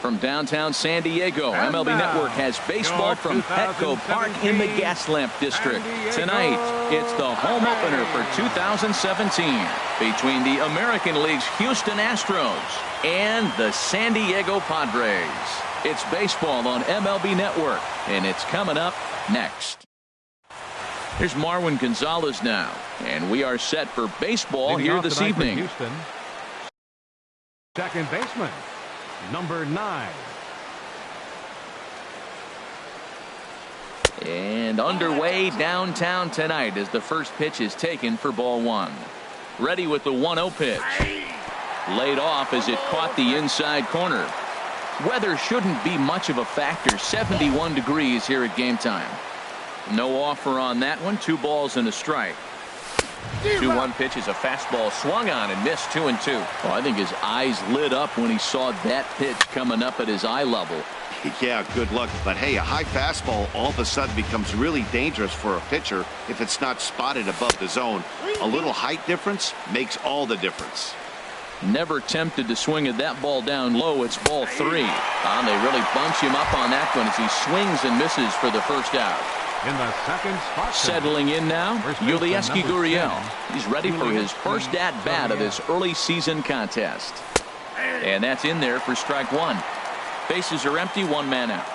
From downtown San Diego, MLB Network has baseball from Petco Park in the Gaslamp District. Tonight, it's the home opener for 2017 between the American League's Houston Astros and the San Diego Padres. It's baseball on MLB Network, and it's coming up next. Here's Marwin Gonzalez now, and we are set for baseball here this evening. Houston, second baseman, number 9. And underway downtown tonight as the first pitch is taken for ball 1. Ready with the 1-0 pitch. Laid off as it caught the inside corner. Weather shouldn't be much of a factor. 71 degrees here at game time. No offer on that one. 2 balls and a strike. 2-1 pitch is a fastball swung on and missed. 2-2. Oh, I think his eyes lit up when he saw that pitch coming up at his eye level. Yeah, good luck. But hey, a high fastball all of a sudden becomes really dangerous for a pitcher if it's not spotted above the zone. A little height difference makes all the difference. Never tempted to swing at that ball down low. It's ball 3. They really bunch him up on that one as he swings and misses for the first out. In the second spot, settling in now, Yulieski Gurriel. He's ready for his first at-bat of this early season contest. And that's in there for strike 1. Bases are empty, 1 man out.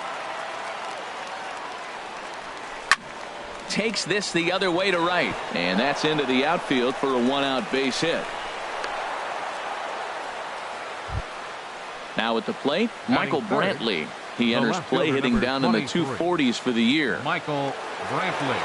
Takes this the other way to right, and that's into the outfield for a 1-out base hit. Now at the plate, Michael Brantley. He enters play hitting down in the 240s for the year. Michael Brantley.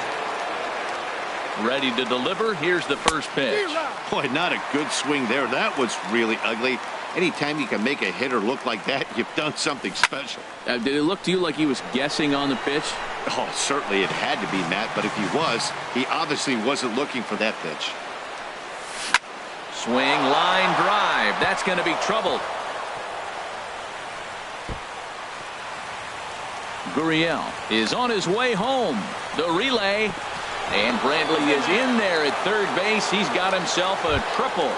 Ready to deliver. Here's the first pitch. Boy, not a good swing there. That was really ugly. Anytime you can make a hitter look like that, you've done something special. Did it look to you like he was guessing on the pitch? Oh, certainly it had to be, Matt, but if he was, he obviously wasn't looking for that pitch. Swing, line drive. That's going to be trouble. Gurriel is on his way home. The relay. And Brantley is in there at third base. He's got himself a triple.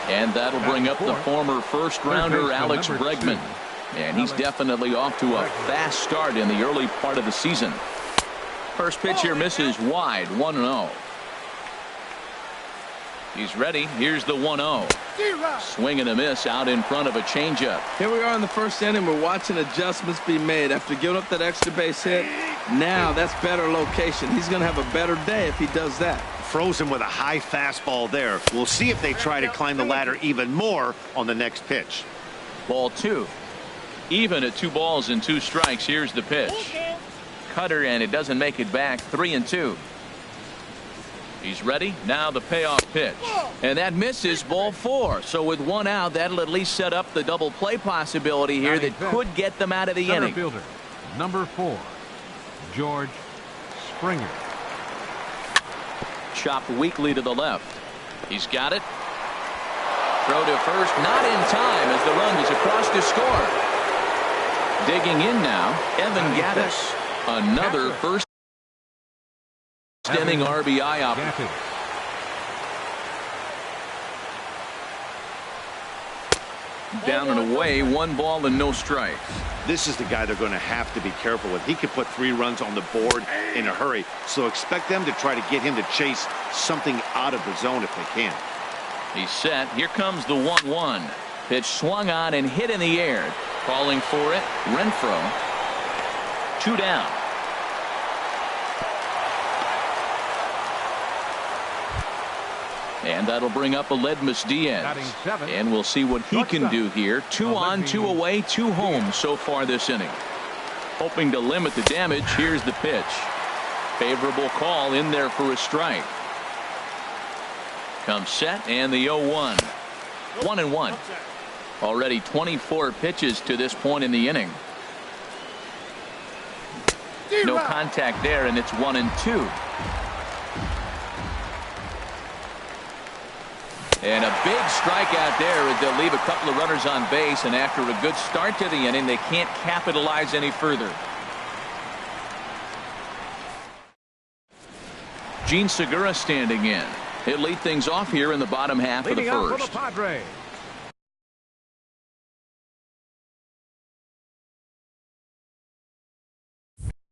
And that'll bring up the former first-rounder Alex Bregman. And he's definitely off to a fast start in the early part of the season. First pitch here misses wide, 1-0. He's ready. Here's the 1-0. Swing and a miss out in front of a changeup. Here we are in the first inning. We're watching adjustments be made after giving up that extra base hit. Now that's better location. He's going to have a better day if he does that. Frozen with a high fastball there. We'll see if they try to climb the ladder even more on the next pitch. Ball 2. Even at 2 balls and 2 strikes. Here's the pitch. Cutter, and it doesn't make it back. 3-2. He's ready. Now the payoff pitch. And that misses, ball 4. So with 1 out, that'll at least set up the double play possibility here that could get them out of the inning. Fielder, number 4, George Springer. Chopped weakly to the left. He's got it. Throw to first, not in time as the run is across to score. Digging in now, Evan Gattis. Another first inning RBI opportunity. Down and away, 1 ball and no strikes. This is the guy they're going to have to be careful with. He could put 3 runs on the board in a hurry, so expect them to try to get him to chase something out of the zone if they can. He's set. Here comes the 1-1. Pitch swung on and hit in the air. Calling for it, Renfroe. 2 down. And that'll bring up Aledmus Diaz. And we'll see what he can do here. 2 on, 2 away, 2 home so far this inning. Hoping to limit the damage. Here's the pitch. Favorable call in there for a strike. Comes set and the 0-1. 1-1. Already 24 pitches to this point in the inning. No contact there, and it's 1-2. And a big strikeout there as they'll leave a couple of runners on base, and after a good start to the inning, they can't capitalize any further. Gene Segura standing in. He'll lead things off here in the bottom half of the first.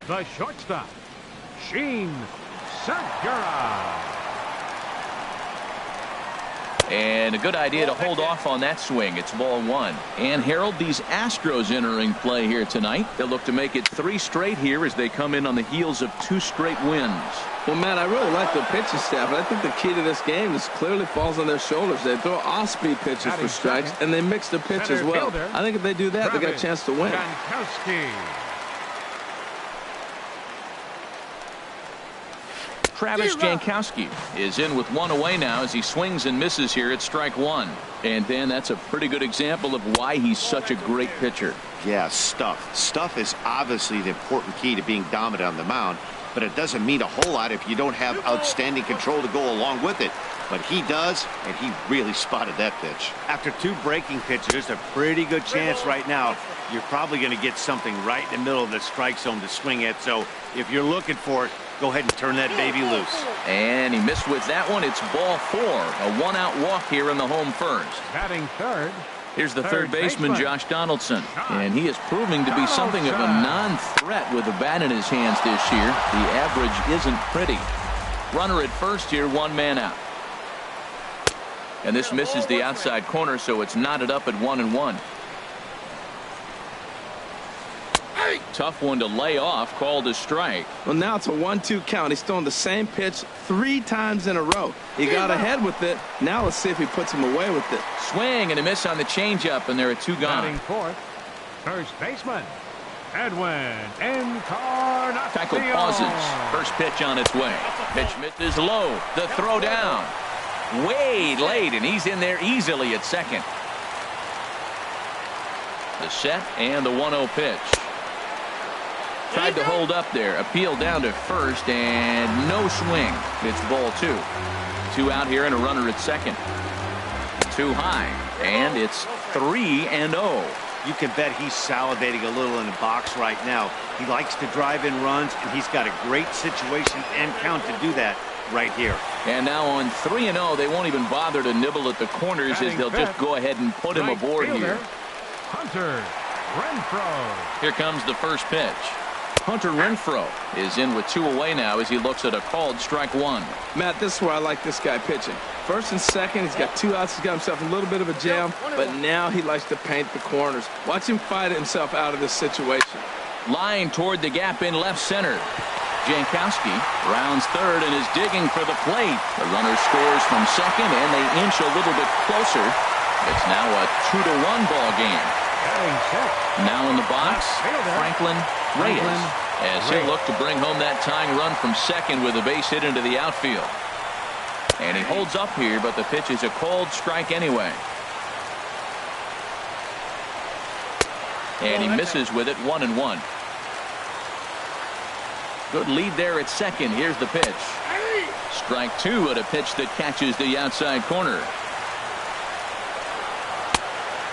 The shortstop, Sheen Segura. And a good idea to hold off on that swing. It's ball one. And Harold, these Astros entering play here tonight. They'll look to make it 3 straight here as they come in on the heels of 2 straight wins. Well, Matt, I really like the pitching staff, but I think the key to this game is clearly falls on their shoulders. They throw off-speed pitches for strikes, and they mix the pitch as well. I think if they do that, they got a chance to win. Travis Jankowski is in with 1 away now as he swings and misses here at strike 1. And Dan, that's a pretty good example of why he's such a great pitcher. Yeah, stuff. Stuff is obviously the important key to being dominant on the mound, but it doesn't mean a whole lot if you don't have outstanding control to go along with it. But he does, and he really spotted that pitch. After 2 breaking pitches, there's a pretty good chance right now you're probably going to get something right in the middle of the strike zone to swing at. So if you're looking for it, go ahead and turn that baby loose. And he missed with that one. It's ball 4. A 1-out walk here in the home first. Batting third. Here's the third baseman, Josh Donaldson. And he is proving to be something of a non-threat with the bat in his hands this year. The average isn't pretty. Runner at first here, 1 man out. And this misses the outside corner, so it's knotted up at 1-1. Tough one to lay off, called a strike. Well, now it's a 1-2 count. He's throwing the same pitch 3 times in a row. He got ahead with it. Now let's see if he puts him away with it. Swing and a miss on the changeup, and there are 2 gone. Batting fourth, first baseman, Edwin Encarnacion. Keuchel pauses. First pitch on its way. Pitch misses low. The throw down. Way late, and he's in there easily at second. The set and the 1-0 pitch. Tried to hold up there. Appeal down to first, and no swing. It's ball 2. 2 out here and a runner at second. Too high, and it's 3-0. You can bet he's salivating a little in the box right now. He likes to drive in runs, and he's got a great situation and count to do that right here. And now on 3-0, they won't even bother to nibble at the corners as they'll just go ahead and put him aboard here. Hunter Renfroe. Here comes the first pitch. Hunter Renfroe is in with 2 away now as he looks at a called strike 1. Matt, this is where I like this guy pitching. First and second, he's got 2 outs. He's got himself a little bit of a jam, but now he likes to paint the corners. Watch him fight himself out of this situation. Line toward the gap in left center. Jankowski rounds third and is digging for the plate. The runner scores from second, and they inch a little bit closer. It's now a 2-1 ball game. Now in the box, Franklin Reyes, as he'll look to bring home that tying run from second with a base hit into the outfield. And he holds up here, but the pitch is a called strike anyway. And he misses with it, 1-1. Good lead there at second. Here's the pitch. Strike 2 at a pitch that catches the outside corner.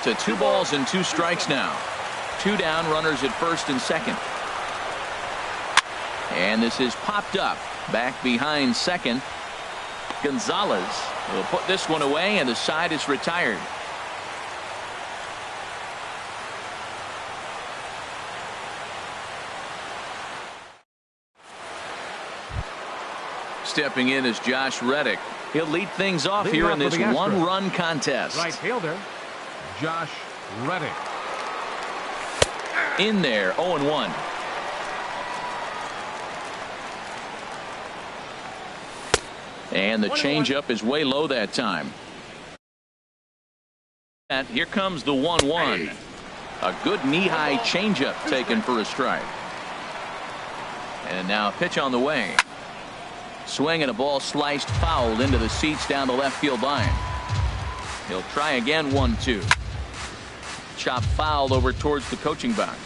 To 2 balls and 2 strikes now. 2 down, runners at first and second. And this is popped up back behind second. Gonzalez will put this one away, and the side is retired. Stepping in is Josh Reddick. He'll lead things off here in this 1-run contest. Right fielder, Josh Reddick. In there, 0-1. And the changeup is way low that time. And here comes the 1-1. A good knee-high changeup taken for a strike. And now a pitch on the way. Swing and a ball sliced foul into the seats down the left field line. He'll try again, 1-2. Chop foul over towards the coaching box.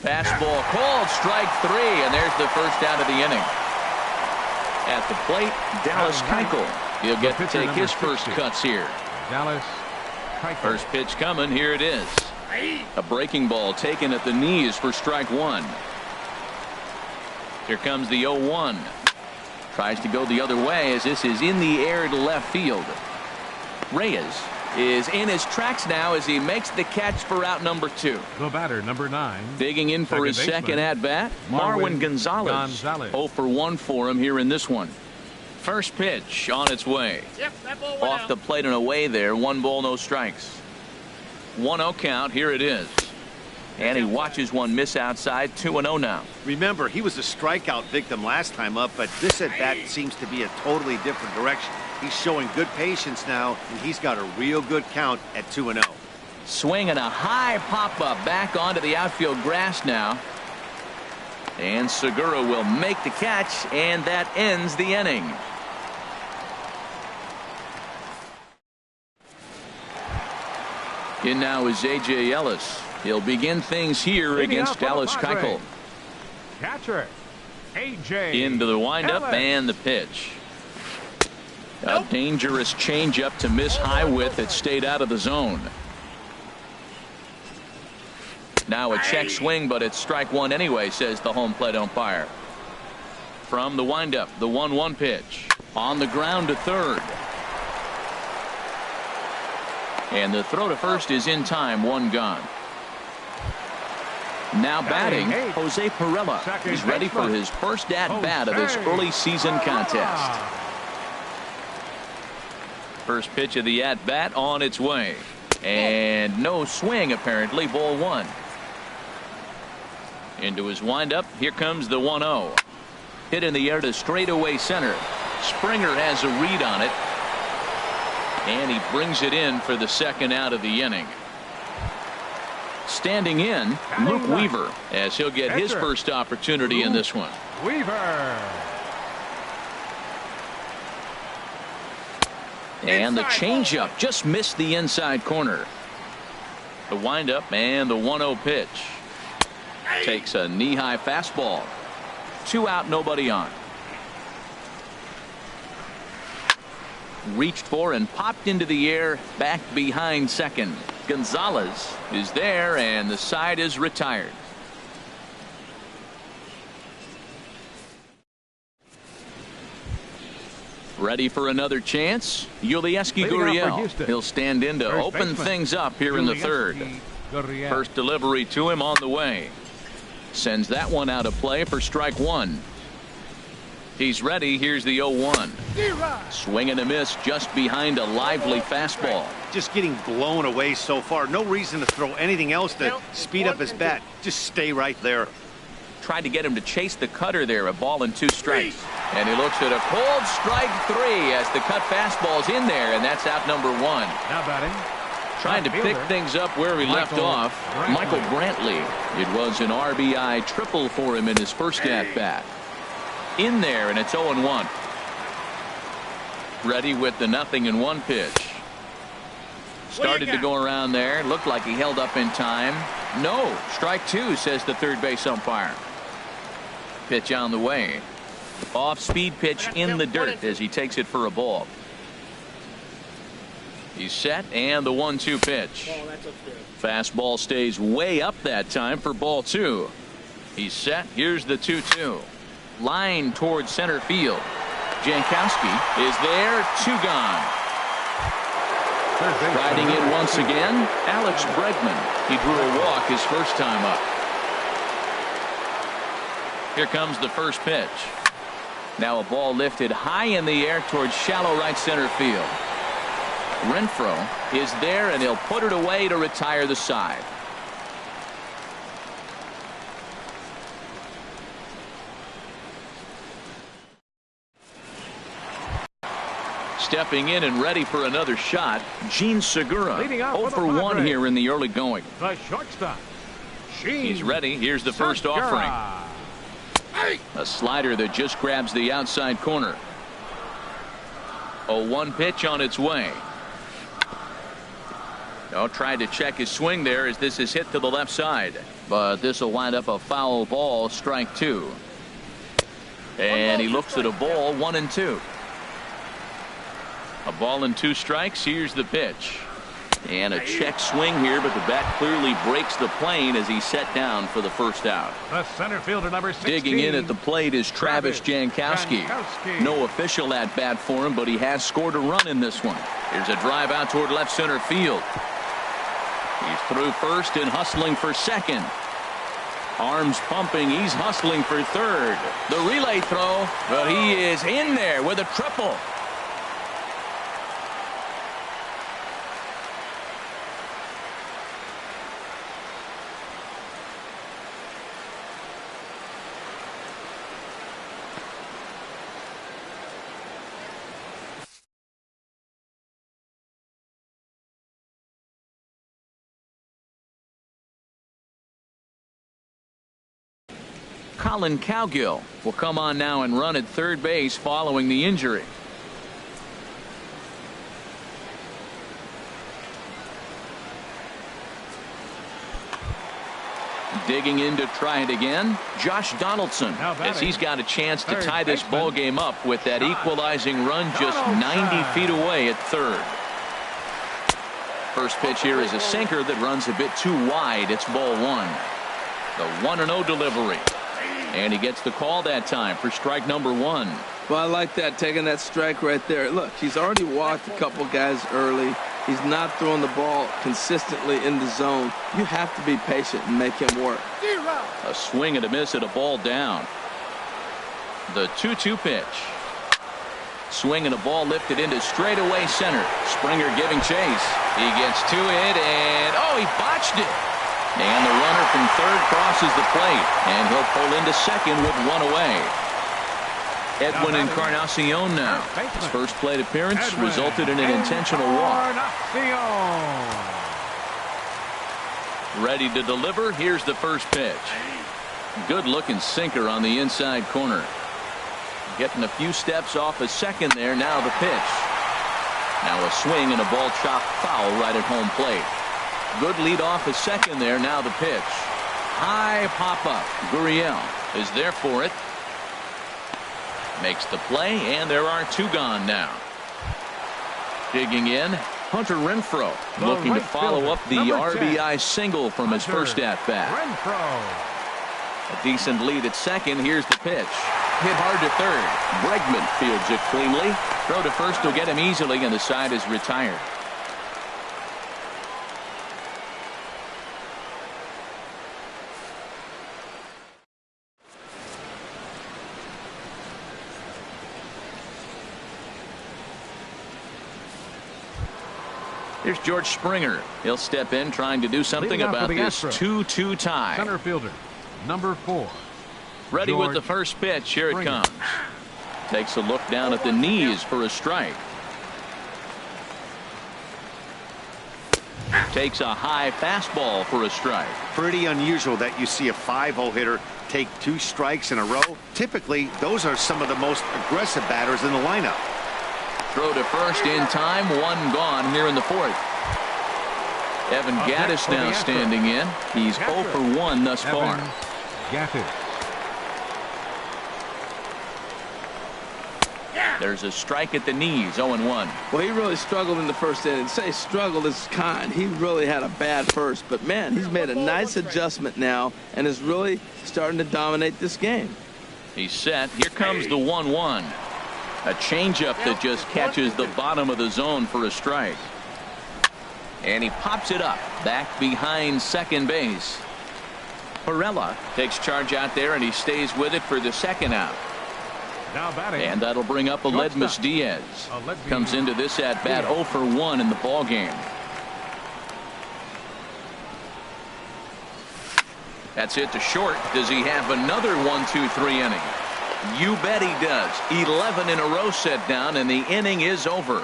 Fastball called, strike 3, and there's the first out of the inning. At the plate, Dallas Keuchel. He'll get to take his first cuts here. Dallas Keuchel. First pitch coming, here it is. A breaking ball taken at the knees for strike 1. Here comes the 0-1. Tries to go the other way as this is in the air to left field. Reyes is in his tracks now as he makes the catch for out number 2. The batter, number 9. Digging in for his second at-bat, Marwin Gonzalez. 0 for 1 for him here in this one. First pitch on its way. Off the plate and away there. 1 ball, no strikes. 1-0 count. Here it is. And he watches one miss outside. 2-0 now. Remember, he was a strikeout victim last time up, but this at bat seems to be a totally different direction. He's showing good patience now, and he's got a real good count at 2-0. Swing and a high pop-up back onto the outfield grass now. And Segura will make the catch, and that ends the inning. In now is A.J. Ellis. He'll begin things here against Dallas Keuchel. Catcher, A.J. Into the windup and the pitch. A dangerous changeup to miss high with. It stayed out of the zone. Now a check swing, but it's strike 1 anyway, says the home plate umpire. From the windup, the 1-1 pitch. On the ground to third. And the throw to first is in time. 1 gone. Now batting, Jose Pirela. He's ready for his first at-bat of this early season contest. First pitch of the at-bat on its way. And no swing, apparently. Ball 1. Into his windup. Here comes the 1-0. Hit in the air to straightaway center. Springer has a read on it. And he brings it in for the second out of the inning. Standing in, Luke Weaver, as he'll get his first opportunity in this one. Weaver. And the changeup just missed the inside corner. The windup and the 1-0 pitch. Takes a knee-high fastball. 2 out, nobody on. Reached for and popped into the air back behind second. Gonzalez is there, and the side is retired. Ready for another chance? Yulieski Gurriel. He'll stand in to open things up here in the third. First delivery to him on the way. Sends that one out of play for strike 1. He's ready. Here's the 0-1. Swing and a miss just behind a lively fastball. Just getting blown away so far. No reason to throw anything else to speed up his bat. Just stay right there. Tried to get him to chase the cutter there. A ball and 2 strikes. And he looks at a cold strike 3 as the cut fastball's in there, and that's out number 1. Now batting. Trying to pick things up where he left off. Michael Brantley. It was an RBI triple for him in his first at-bat. In there, and it's 0-1. Ready with the 0-1 pitch. Started to go around there. Looked like he held up in time. No. Strike 2, says the third base umpire. Pitch on the way. Off-speed pitch in the dirt as he takes it for a ball. He's set, and the 1-2 pitch. Fastball stays way up that time for ball 2. He's set. Here's the 2-2. Line towards center field. Jankowski is there. 2 gone. Riding in once again, Alex Bregman. He drew a walk his first time up. Here comes the first pitch. Now a ball lifted high in the air towards shallow right center field. Renfroe is there, and he'll put it away to retire the side. Stepping in and ready for another shot, Gene Segura. 0 for 1 here in the early going. The shortstop. He's ready. Here's the first offering. A slider that just grabs the outside corner. 0-1 pitch on its way. Tried to check his swing there as this is hit to the left side. But this will wind up a foul ball, strike 2. And he looks at a ball, 1-2. A ball and 2 strikes. Here's the pitch. And a check swing here, but the bat clearly breaks the plane as he's set down for the first out. The center fielder, number 16. Digging in at the plate is Travis Jankowski. No official at bat for him, but he has scored a run in this one. Here's a drive out toward left center field. He's through first and hustling for second. Arms pumping. He's hustling for third. The relay throw, but he is in there with a triple. Colin Cowgill will come on now and run at third base following the injury. Digging in to try it again, Josh Donaldson, as he's got a chance to tie this ball game up with that equalizing run just 90 feet away at third. First pitch here is a sinker that runs a bit too wide. It's ball one. The 1-0 delivery. And he gets the call that time for strike number one. Well, I like that, taking that strike right there. Look, he's already walked a couple guys early. He's not throwing the ball consistently in the zone. You have to be patient and make him work. A swing and a miss at a ball down. The 2-2 pitch. Swing and a ball lifted into straightaway center. Springer giving chase. He gets to it, and he botched it. And the runner from third crosses the plate, and he'll pull into second with one away. Edwin Encarnacion now. His first plate appearance resulted in an intentional walk. Ready to deliver. Here's the first pitch. Good looking sinker on the inside corner. Getting a few steps off a second there. Now the pitch. Now a swing and a ball chopped foul right at home plate. Good lead off a second there. Now the pitch. High pop up. Gurriel is there for it. Makes the play, and there are two gone now. Digging in, Hunter Renfroe looking to follow up the RBI single from his first at bat. A decent lead at second. Here's the pitch. Hit hard to third. Bregman fields it cleanly. Throw to first will get him easily, and the side is retired. Here's George Springer. He'll step in trying to do something about this 2-2 tie. Center fielder, number 4. Ready with the first pitch. Here it comes. Takes a look down at the knees for a strike. Takes a high fastball for a strike. Pretty unusual that you see a 5-0 hitter take 2 strikes in a row. Typically, those are some of the most aggressive batters in the lineup. Throw to first in time. One gone here in the fourth. Evan Gattis now standing in. He's 0 for 1 thus far. There's a strike at the knees. 0-1. Well, he really struggled in the first inning. Say struggled is kind. He really had a bad first. But, man, he's made a nice adjustment now and is really starting to dominate this game. He's set. Here comes the 1-1. A changeup that just catches the bottom of the zone for a strike. And he pops it up back behind second base. Perella takes charge out there, and he stays with it for the second out. Now batting. And that'll bring up Aledmus Diaz. Comes into this at bat 0 for 1 in the ball game. That's hit to short. Does he have another 1-2-3 inning? You bet he does. 11 in a row set down, and the inning is over.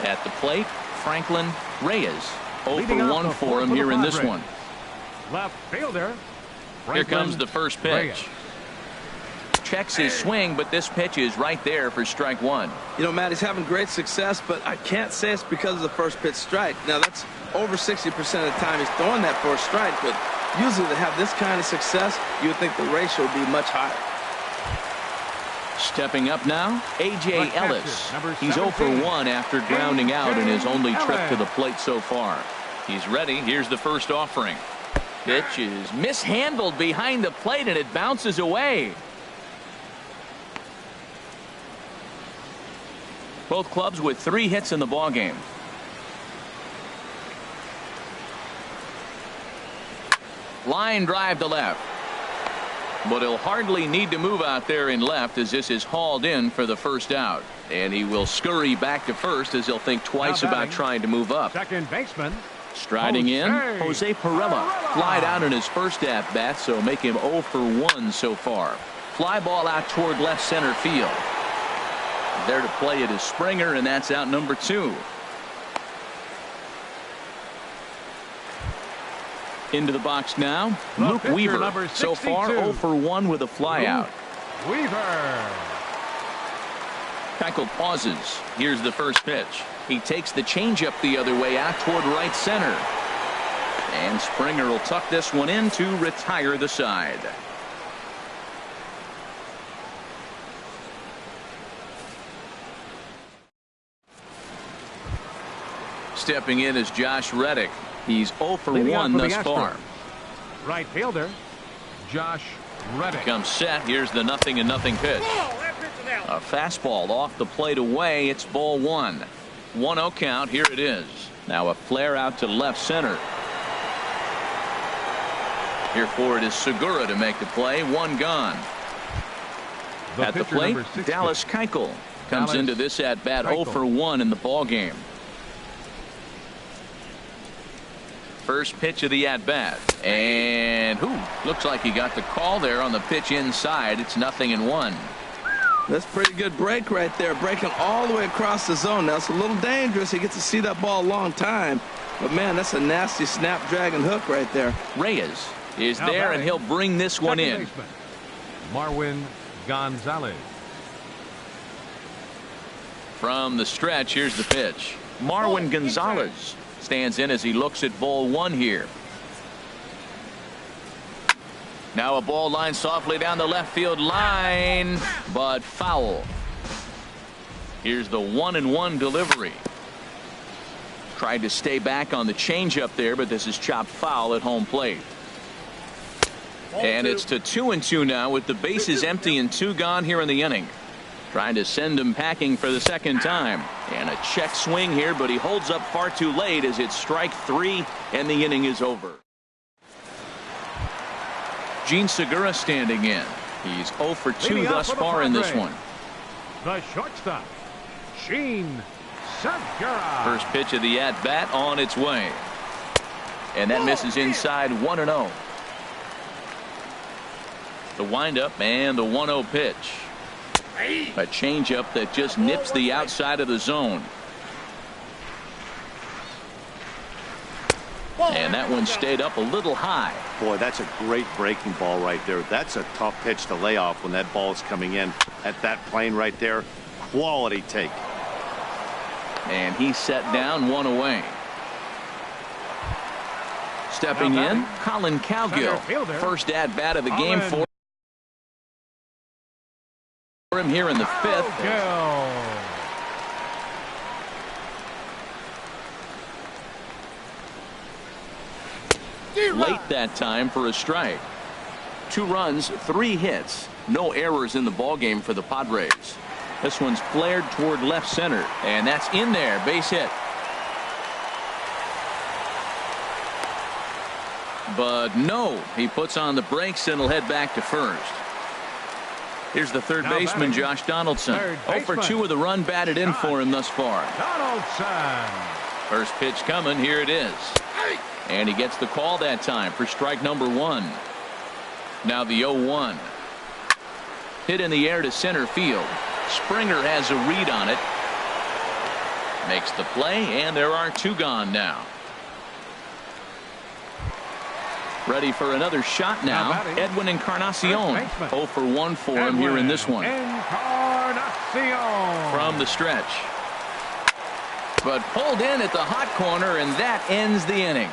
At the plate, Franklin Reyes. 0 for 1 for him here in this one. Left fielder. Here comes the first pitch. Checks his swing, but this pitch is right there for strike one. You know, Matt, he's having great success, but I can't say it's because of the first pitch strike. Now, that's over 60% of the time he's throwing that for a strike, but usually to have this kind of success, you would think the ratio would be much higher. Stepping up now, A.J. Ellis. He's 0 for 17. 1 after grounding out in his only trip to the Ellis. plate so far. He's ready. Here's the first offering. Pitch is mishandled behind the plate, and it bounces away. Both clubs with 3 hits in the ballgame. Line drive to left. But he'll hardly need to move out there in left as this is hauled in for the first out. And he will scurry back to first as he'll think twice about trying to move up. Second baseman. Striding in, Jose Perella. Flied out in his first at-bat, so make him 0 for 1 so far. Fly ball out toward left center field. There to play it is Springer, and that's out number 2. Into the box now, Luke Weaver. So far 0 for 1 with a flyout. Weaver. Keuchel pauses. Here's the first pitch. He takes the changeup the other way out toward right center. And Springer will tuck this one in to retire the side. Stepping in is Josh Reddick. He's 0 for 1 thus far. Right fielder, Josh Reddick. Comes set. Here's the 0-0 pitch. A fastball off the plate away. It's ball 1. 1-0 count. Here it is. Now a flare out to left center. Here for it is Segura to make the play. 1 gone. At the plate, Dallas Keuchel comes into this at bat 0 for 1 in the ball game. First pitch of the at-bat. And looks like he got the call there on the pitch inside. It's 0-1. That's pretty good break right there. Breaking all the way across the zone. Now, it's a little dangerous. He gets to see that ball a long time. But, man, that's a nasty snapdragon hook right there. Reyes is there, and he'll bring this one in. Baseman, Marwin Gonzalez. From the stretch, here's the pitch. Marwin Gonzalez stands in as he looks at ball 1 here. Now a ball line softly down the left field line, but foul. Here's the 1-1 delivery. Tried to stay back on the changeup there, but this is chopped foul at home plate. And it's to 2-2 now with the bases empty and 2 gone here in the inning. Trying to send him packing for the second time. And a check swing here, but he holds up far too late as it's strike 3 and the inning is over. Gene Segura standing in. He's 0 for 2 thus far in this one. The shortstop, Gene Segura. First pitch of the at-bat on its way. And that misses inside 1-0. The windup and the 1-0 pitch. A changeup that just nips the outside of the zone. And that one stayed up a little high. Boy, that's a great breaking ball right there. That's a tough pitch to lay off when that ball is coming in at that plane right there. Quality take. And he set down 1 away. Stepping in, Colin Cowgill. First at bat of the game for him here in the 5th. Late that time for a strike. 2 runs, 3 hits, no errors in the ballgame for the Padres. This one's flared toward left center, and that's in there. Base hit. But no, he puts on the brakes and will head back to first. Here's the third baseman, Josh Donaldson. 0 for 2 with a run batted in for him thus far. Donaldson. First pitch coming. Here it is. And he gets the call that time for strike number 1. Now the 0-1. Hit in the air to center field. Springer has a read on it. Makes the play, and there are 2 gone now. Ready for another shot now. Edwin Encarnacion. 0 for 1 for him here in this one. Encarnacion. From the stretch. But pulled in at the hot corner, and that ends the inning.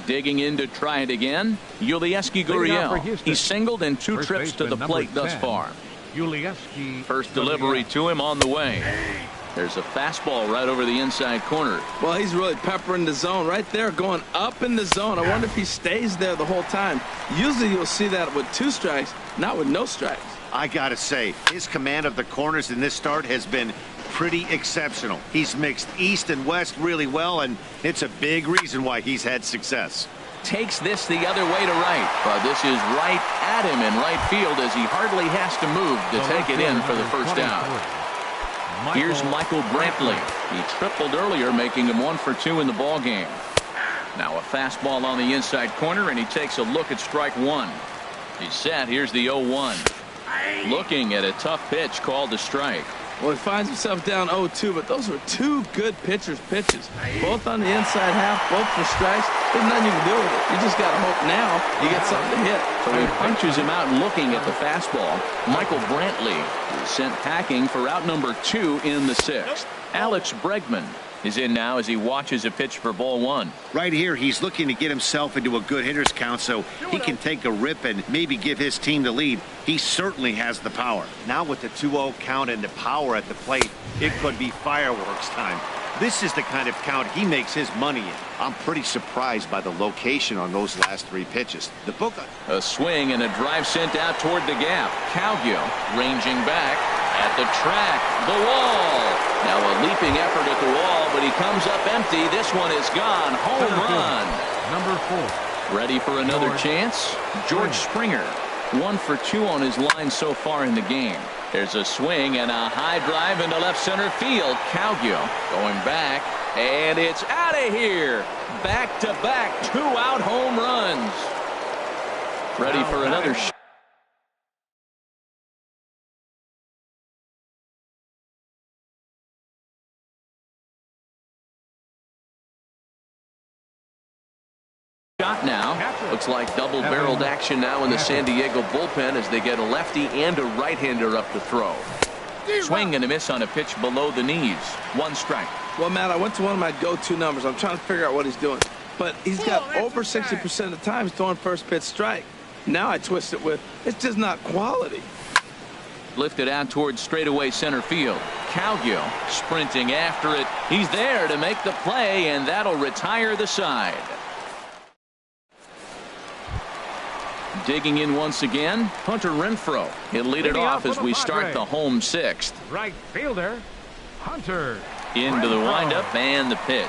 Digging in to try it again, Yulieski Gurriel. He's singled in 2 trips to the plate thus far. First delivery to him on the way. There's a fastball right over the inside corner. Well, he's really peppering the zone right there, going up in the zone. I wonder if he stays there the whole time. Usually you'll see that with 2 strikes, not with no strikes. I gotta say, his command of the corners in this start has been pretty exceptional. He's mixed east and west really well, and it's a big reason why he's had success. Takes this the other way to right, but this is right at him in right field as he hardly has to move to take it in for the first out. Here's Michael Brantley. He tripled earlier, making him 1 for 2 in the ball game. Now a fastball on the inside corner, and he takes a look at strike 1. He's set. Here's the 0-1. Looking at a tough pitch called a strike. Well, he finds himself down 0-2, but those were 2 good pitchers' pitches. Both on the inside half, both for strikes. There's nothing you can do with it. You just got to hope now you get something to hit. So he punches him out looking at the fastball. Michael Brantley is sent packing for out number 2 in the 6th. Alex Bregman is in now as he watches a pitch for ball 1. Right here, he's looking to get himself into a good hitter's count so he can take a rip and maybe give his team the lead. He certainly has the power. Now with the 2-0 count and the power at the plate, it could be fireworks time. This is the kind of count he makes his money in. I'm pretty surprised by the location on those last 3 pitches. The book. A swing and a drive sent out toward the gap. Cowgill ranging back at the track. The wall. Now a leaping effort at the wall, but he comes up empty. This one is gone. Home run. Number 4. Ready for another chance? George Springer. 1 for 2 on his line so far in the game. There's a swing and a high drive into left center field. Cowgill going back, and it's out of here. Back-to-back 2-out home runs. Ready for another shot. Now looks like double-barreled action now in the San Diego bullpen as they get a lefty and a right-hander up to throw. Swing and a miss on a pitch below the knees. 1 strike. Well, Matt, I went to one of my go-to numbers. I'm trying to figure out what he's doing, but he's got over 60% of the times throwing first pitch strike. Now I twist it with it's just not quality. Lifted out towards straightaway center field. Cowgill sprinting after it. He's there to make the play, and that'll retire the side. Digging in once again, Hunter Renfroe. He'll lead it off as we start the home 6th. Right fielder, Hunter. Into the windup and the pitch.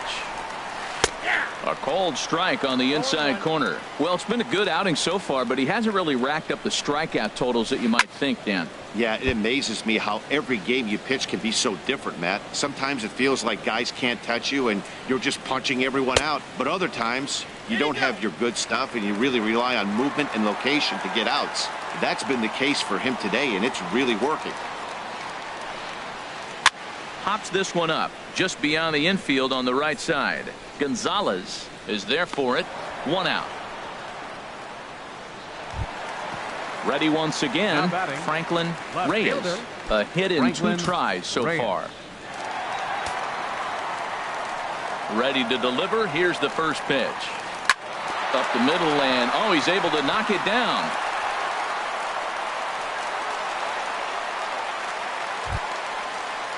A cold strike on the inside corner. Well, it's been a good outing so far, but he hasn't really racked up the strikeout totals that you might think, Dan. Yeah, it amazes me how every game you pitch can be so different, Matt. Sometimes it feels like guys can't touch you and you're just punching everyone out. But other times you don't have your good stuff and you really rely on movement and location to get outs. That's been the case for him today, and it's really working. Hops this one up just beyond the infield on the right side. Gonzalez is there for it. 1 out. Ready once again, Franklin Reyes. A hit in 2 tries so far. Ready to deliver. Here's the first pitch. Up the middle, and oh, he's able to knock it down.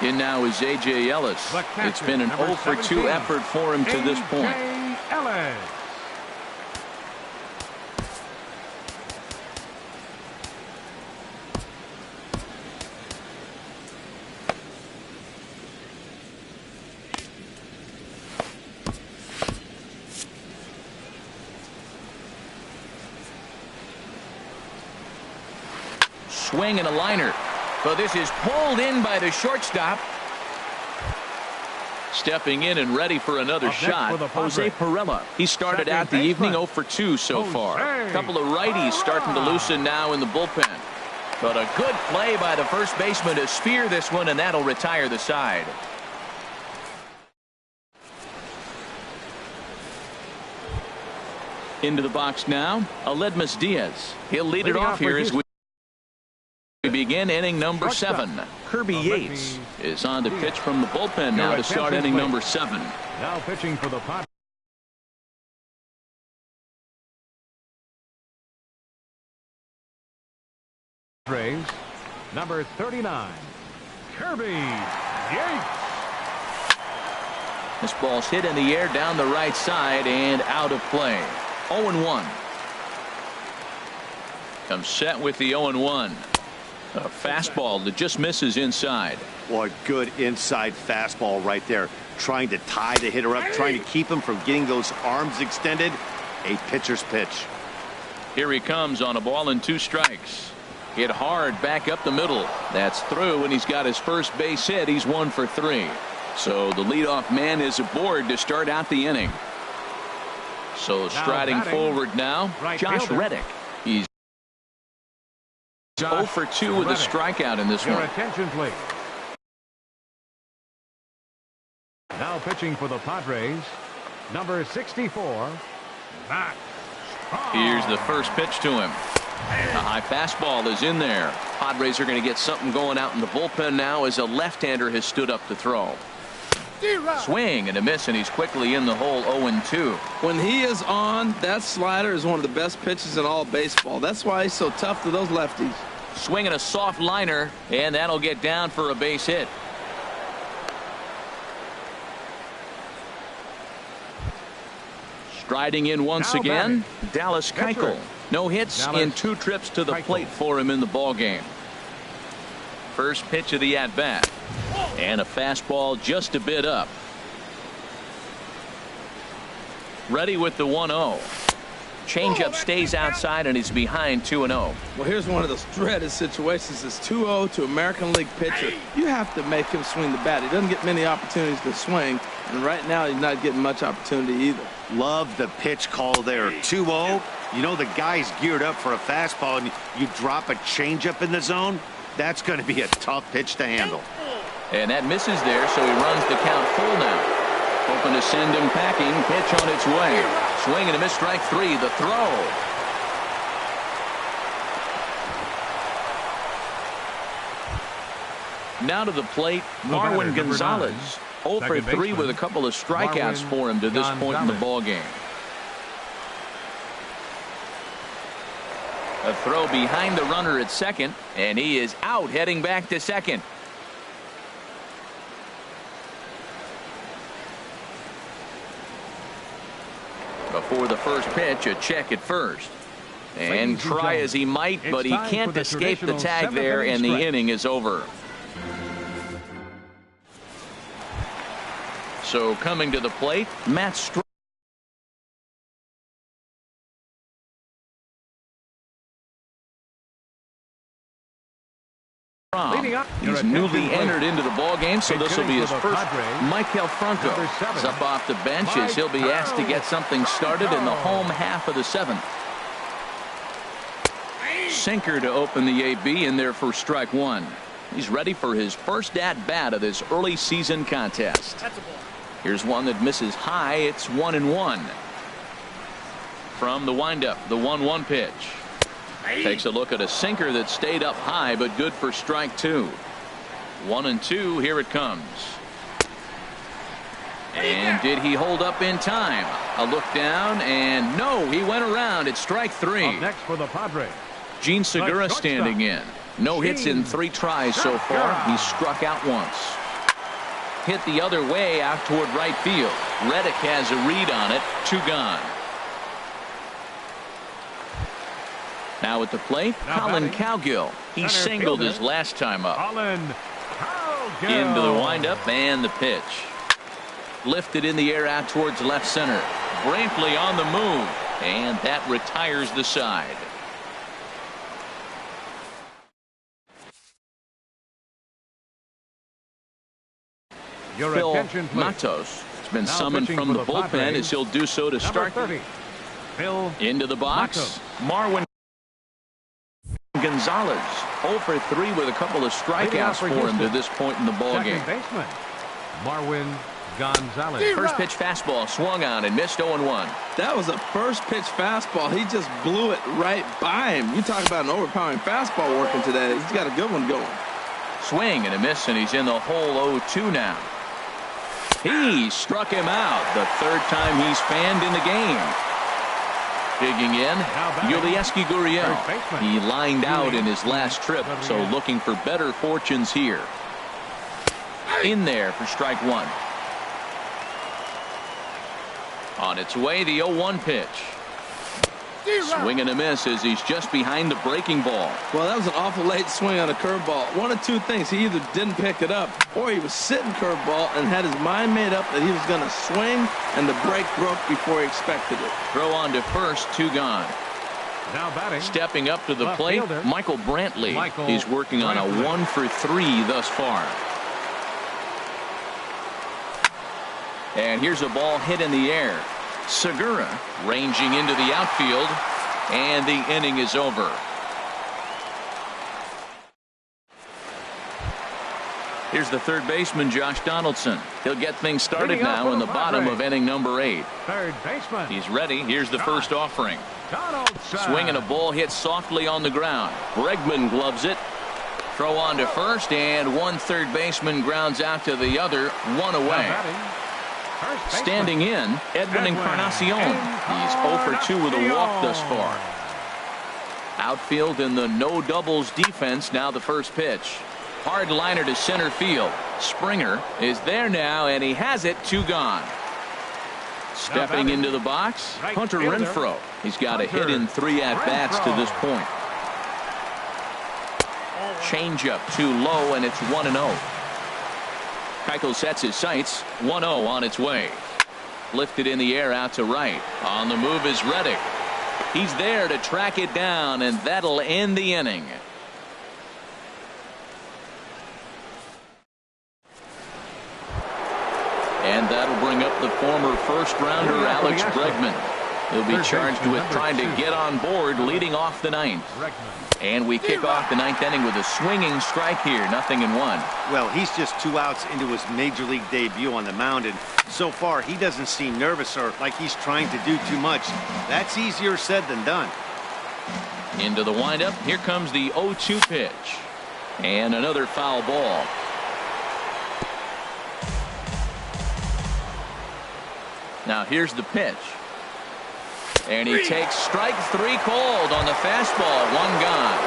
In now is A.J. Ellis. It's been an 0 for 2 effort for him to this point. Ellis. Swing and a liner. But this is pulled in by the shortstop. Stepping in and ready for another shot, Jose Pirela. He started out the evening 0 for 2 so far. A couple of righties starting to loosen now in the bullpen. But a good play by the first baseman to spear this one, and that'll retire the side. Into the box now, Aledmus Diaz. He'll lead it off here as we begin inning number 7. Kirby Yates is on to pitch from the bullpen now to start inning number 7. Now pitching for the Padres. Rays, number 39, Kirby Yates. This ball's hit in the air down the right side and out of play. 0-1. Comes set with the 0-1. A fastball that just misses inside. Boy, good inside fastball right there. Trying to tie the hitter up, trying to keep him from getting those arms extended. A pitcher's pitch. Here he comes on a ball and 2 strikes. Hit hard back up the middle. That's through, and he's got his first base hit. He's 1 for 3. So the leadoff man is aboard to start out the inning. So striding forward now, Josh Reddick. He's 0 for 2 with a strikeout in this one. Your attention, please. Now pitching for the Padres, number 64, Matt. Here's the first pitch to him. A high fastball is in there. Padres are going to get something going out in the bullpen now as a left-hander has stood up to throw. Swing and a miss, and he's quickly in the hole. 0-2. When he is on, that slider is one of the best pitches in all baseball. That's why he's so tough to those lefties. Swinging a soft liner, and that'll get down for a base hit. Striding in once again, Dallas Keuchel. No hits in 2 trips to the plate for him in the ball game. First pitch of the at-bat. And a fastball just a bit up. Ready with the 1-0. Changeup stays outside and he's behind 2-0. Well, here's one of those dreaded situations. It's 2-0 to American League pitcher. You have to make him swing the bat. He doesn't get many opportunities to swing, and right now he's not getting much opportunity either. Love the pitch call there. 2-0. You know the guy's geared up for a fastball, and you drop a changeup in the zone. That's going to be a tough pitch to handle. And that misses there, so he runs the count full now. Hoping to send him packing. Pitch on its way. Swing and a miss, strike 3. The throw. Now to the plate, Marwin Gonzalez. 0 for 3 with a couple of strikeouts for him to this point in the ball game. A throw behind the runner at second, and he is out heading back to second. Before the first pitch, a check at first. And try as he might, but he can't escape the tag there, and the inning is over. So coming to the plate, Matt Strom. He's newly entered into the ball game, so this will be his first. Michael Franco is up off the bench as he'll be asked to get something started in the home half of the 7th. Sinker to open the AB in there for strike 1. He's ready for his first at-bat of this early season contest. Here's one that misses high. It's 1-1. From the windup, the 1-1 pitch. Takes a look at a sinker that stayed up high, but good for strike 2. 1-2. Here it comes. And did he hold up in time? A look down, and no, he went around. It's strike 3. Up next for the Padres, Gene Segura standing in. No hits in 3 tries so far. He struck out once. Hit the other way out toward right field. Reddick has a read on it. 2 gone. Now at the plate, Colin Cowgill. He singled his last time up. Into the windup and the pitch. Lifted in the air out towards left center. Brantley on the move, and that retires the side. Phil Matos has been summoned from the bullpen as he'll do so to start. Into the box, Marwin Gonzalez. 0 for 3 with a couple of strikeouts for him to this point in the ball game. Marwin Gonzalez. First pitch fastball swung on and missed. 0-1. That was a first pitch fastball. He just blew it right by him. You talk about an overpowering fastball working today. He's got a good one going. Swing and a miss, and he's in the hole. 0-2 now. He struck him out. The 3rd time he's fanned in the game. Digging in, Yulieski Gurriel. He lined out in his last trip, so looking for better fortunes here. In there for strike one. On its way, the 0-1 pitch. Swing and a miss as he's just behind the breaking ball. Well, that was an awful late swing on a curveball. One of two things. He either didn't pick it up or he was sitting curveball and had his mind made up that he was going to swing, and the break broke before he expected it. Throw on to first, 2 gone. Now batting. Stepping up to the plate, fielder, Michael Brantley. He's working on a 1 for 3 thus far. And here's a ball hit in the air. Segura ranging into the outfield, and the inning is over. Here's the third baseman, Josh Donaldson. He'll get things started now in the bottom of inning number 8. Third baseman. He's ready. Here's the first offering. Donaldson. Swing and a ball hit softly on the ground. Bregman gloves it. Throw on to first, and one third baseman grounds out to the other, 1 away. Standing in, Edwin Encarnacion. He's 0 for 2 with a walk thus far. Outfield in the no doubles defense. Now the first pitch. Hard liner to center field. Springer is there now, and he has it. 2 gone. Stepping into the box, Hunter Renfroe. He's got a hit in 3 at-bats to this point. Changeup too low, and it's 1-0. Keuchel sets his sights. 1-0 on its way. Lifted in the air out to right. On the move is Reddick. He's there to track it down, and that'll end the inning. And that'll bring up the former first-rounder Alex Bregman. He'll be charged with trying to get on board leading off the 9th. And we kick off the 9th inning with a swinging strike here. 0-1. Well, he's just 2 outs into his major league debut on the mound, and so far he doesn't seem nervous or like he's trying to do too much. That's easier said than done. Into the windup. Here comes the 0-2 pitch. And another foul ball. Now here's the pitch. And he takes strike 3 called on the fastball. 1 gone.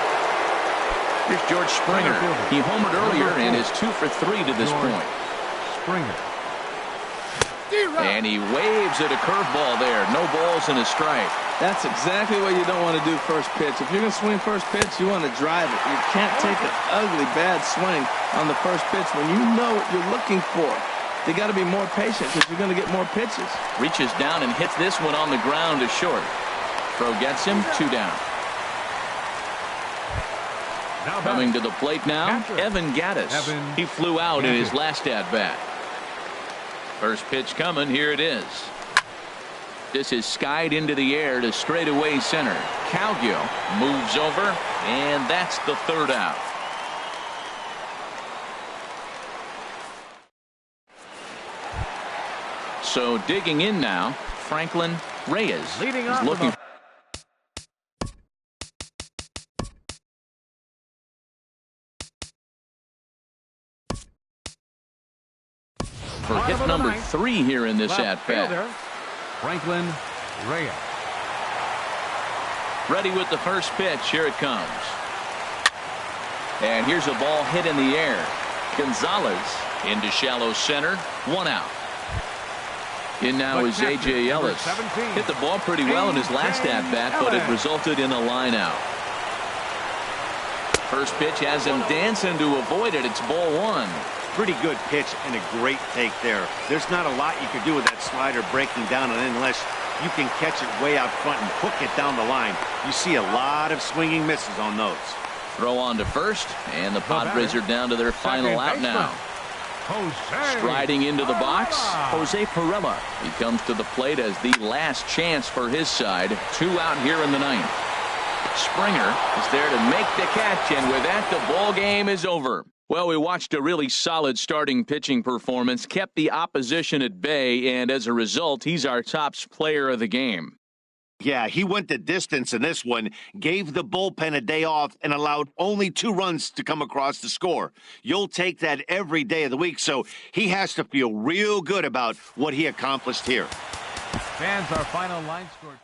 Here's George Springer. He homered earlier and is 2 for 3 to this point. Springer. And he waves at a curveball there. No balls and a strike. That's exactly what you don't want to do first pitch. If you're going to swing first pitch, you want to drive it. You can't take an ugly, bad swing on the first pitch when you know what you're looking for. They got to be more patient because you're going to get more pitches. Reaches down and hits this one on the ground to short. Throw gets him. 2 down. Coming to the plate now, Evan Gattis. He flew out in his last at-bat. First pitch coming. Here it is. This is skied into the air to straightaway center. Calgill moves over, and that's the 3rd out. So digging in now, Franklin Reyes is looking for hit number 3 here in this at-bat. Franklin Reyes. Ready with the first pitch. Here it comes. And here's a ball hit in the air. Gonzalez into shallow center. 1 out. In now is A.J. Ellis. Hit the ball pretty well in his last at-bat, but it resulted in a line out. First pitch has him dancing to avoid it. It's ball 1. Pretty good pitch and a great take there. There's not a lot you could do with that slider breaking down unless you can catch it way out front and hook it down the line. You see a lot of swinging misses on those. Throw on to first, and the Padres are down to their final out now. Striding into the box, Jose Pirela. He comes to the plate as the last chance for his side. 2 out here in the 9th. Springer is there to make the catch, and with that, the ball game is over. Well, we watched a really solid starting pitching performance, kept the opposition at bay, and as a result, he's our top player of the game. Yeah, he went the distance in this one, gave the bullpen a day off, and allowed only 2 runs to come across the score. You'll take that every day of the week, so he has to feel real good about what he accomplished here. Fans, our final line score.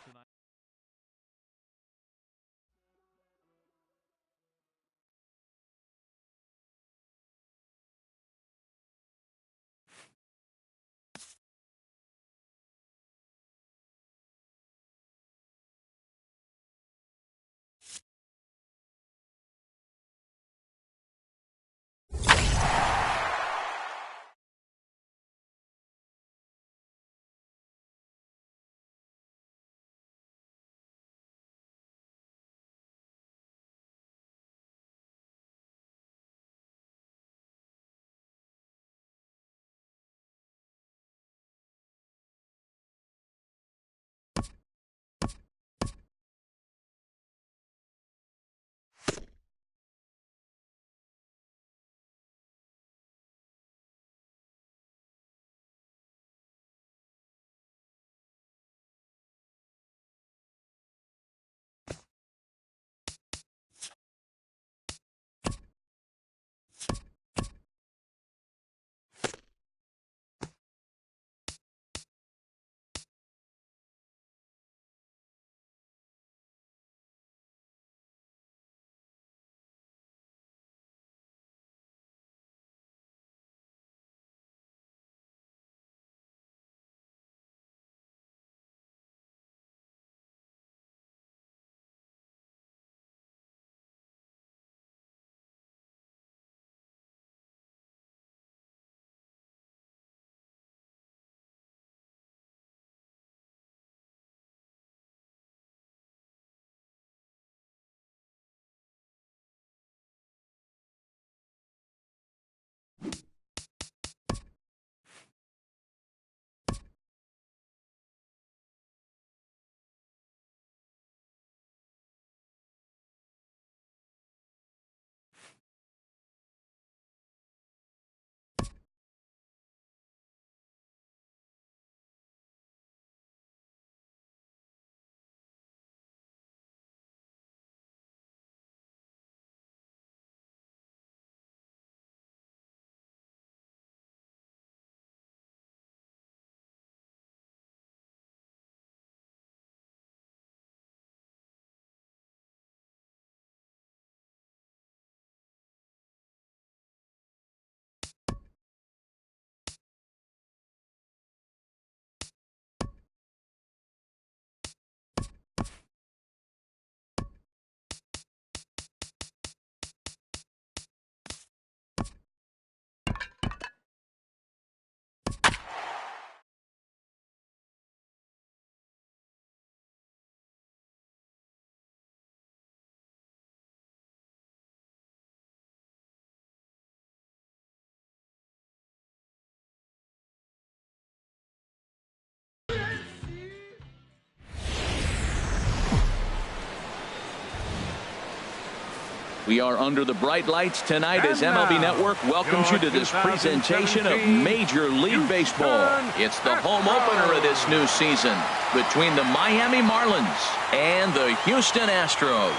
We are under the bright lights tonight as MLB Network welcomes you to this presentation of Major League Baseball. It's the home opener of this new season between the Miami Marlins and the Houston Astros.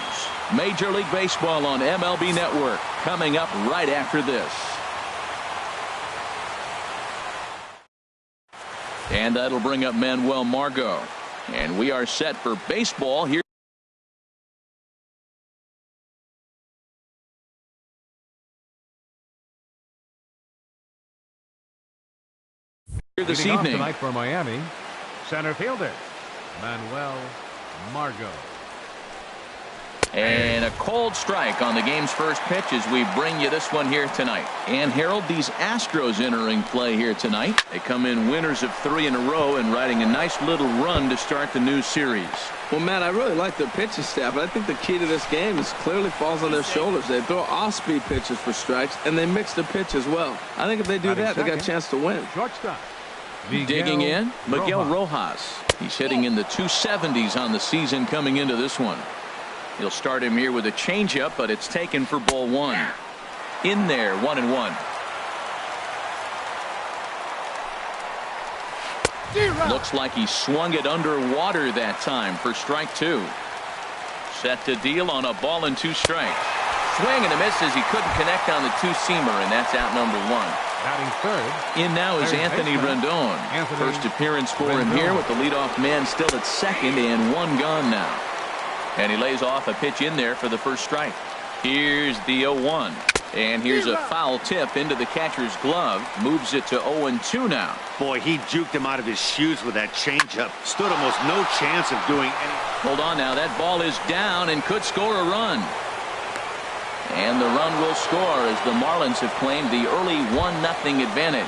Major League Baseball on MLB Network coming up right after this. And that'll bring up Manuel Margot. And we are set for baseball here this evening. Tonight for Miami, center fielder Manuel Margot. And a cold strike on the game's first pitch as we bring you this one here tonight. And Harold, these Astros entering play here tonight. They come in winners of 3 in a row and riding a nice little run to start the new series. Well, Matt, I really like their pitching staff, but I think the key to this game is clearly falls on their shoulders. They throw off-speed pitches for strikes, and they mix the pitch as well. I think if they do that, they got a chance to win. Shortstop. Digging in, Miguel Rojas. He's hitting in the 270s on the season coming into this one. He'll start him here with a changeup, but it's taken for ball 1. In there, 1-1. Looks like he swung it underwater that time for strike 2. Set to deal on a ball and 2 strikes. Swing and a miss as he couldn't connect on the 2-seamer, and that's out number 1. Batting third. In now is Anthony Rendon. First appearance for him here with the leadoff man still at second and 1 gone now. And he lays off a pitch in there for the first strike. Here's the 0-1. And here's a foul tip into the catcher's glove. Moves it to 0-2 now. Boy, he juked him out of his shoes with that changeup. Stood almost no chance of doing anything. Hold on now. That ball is down and could score a run. And the run will score as the Marlins have claimed the early 1-0 advantage.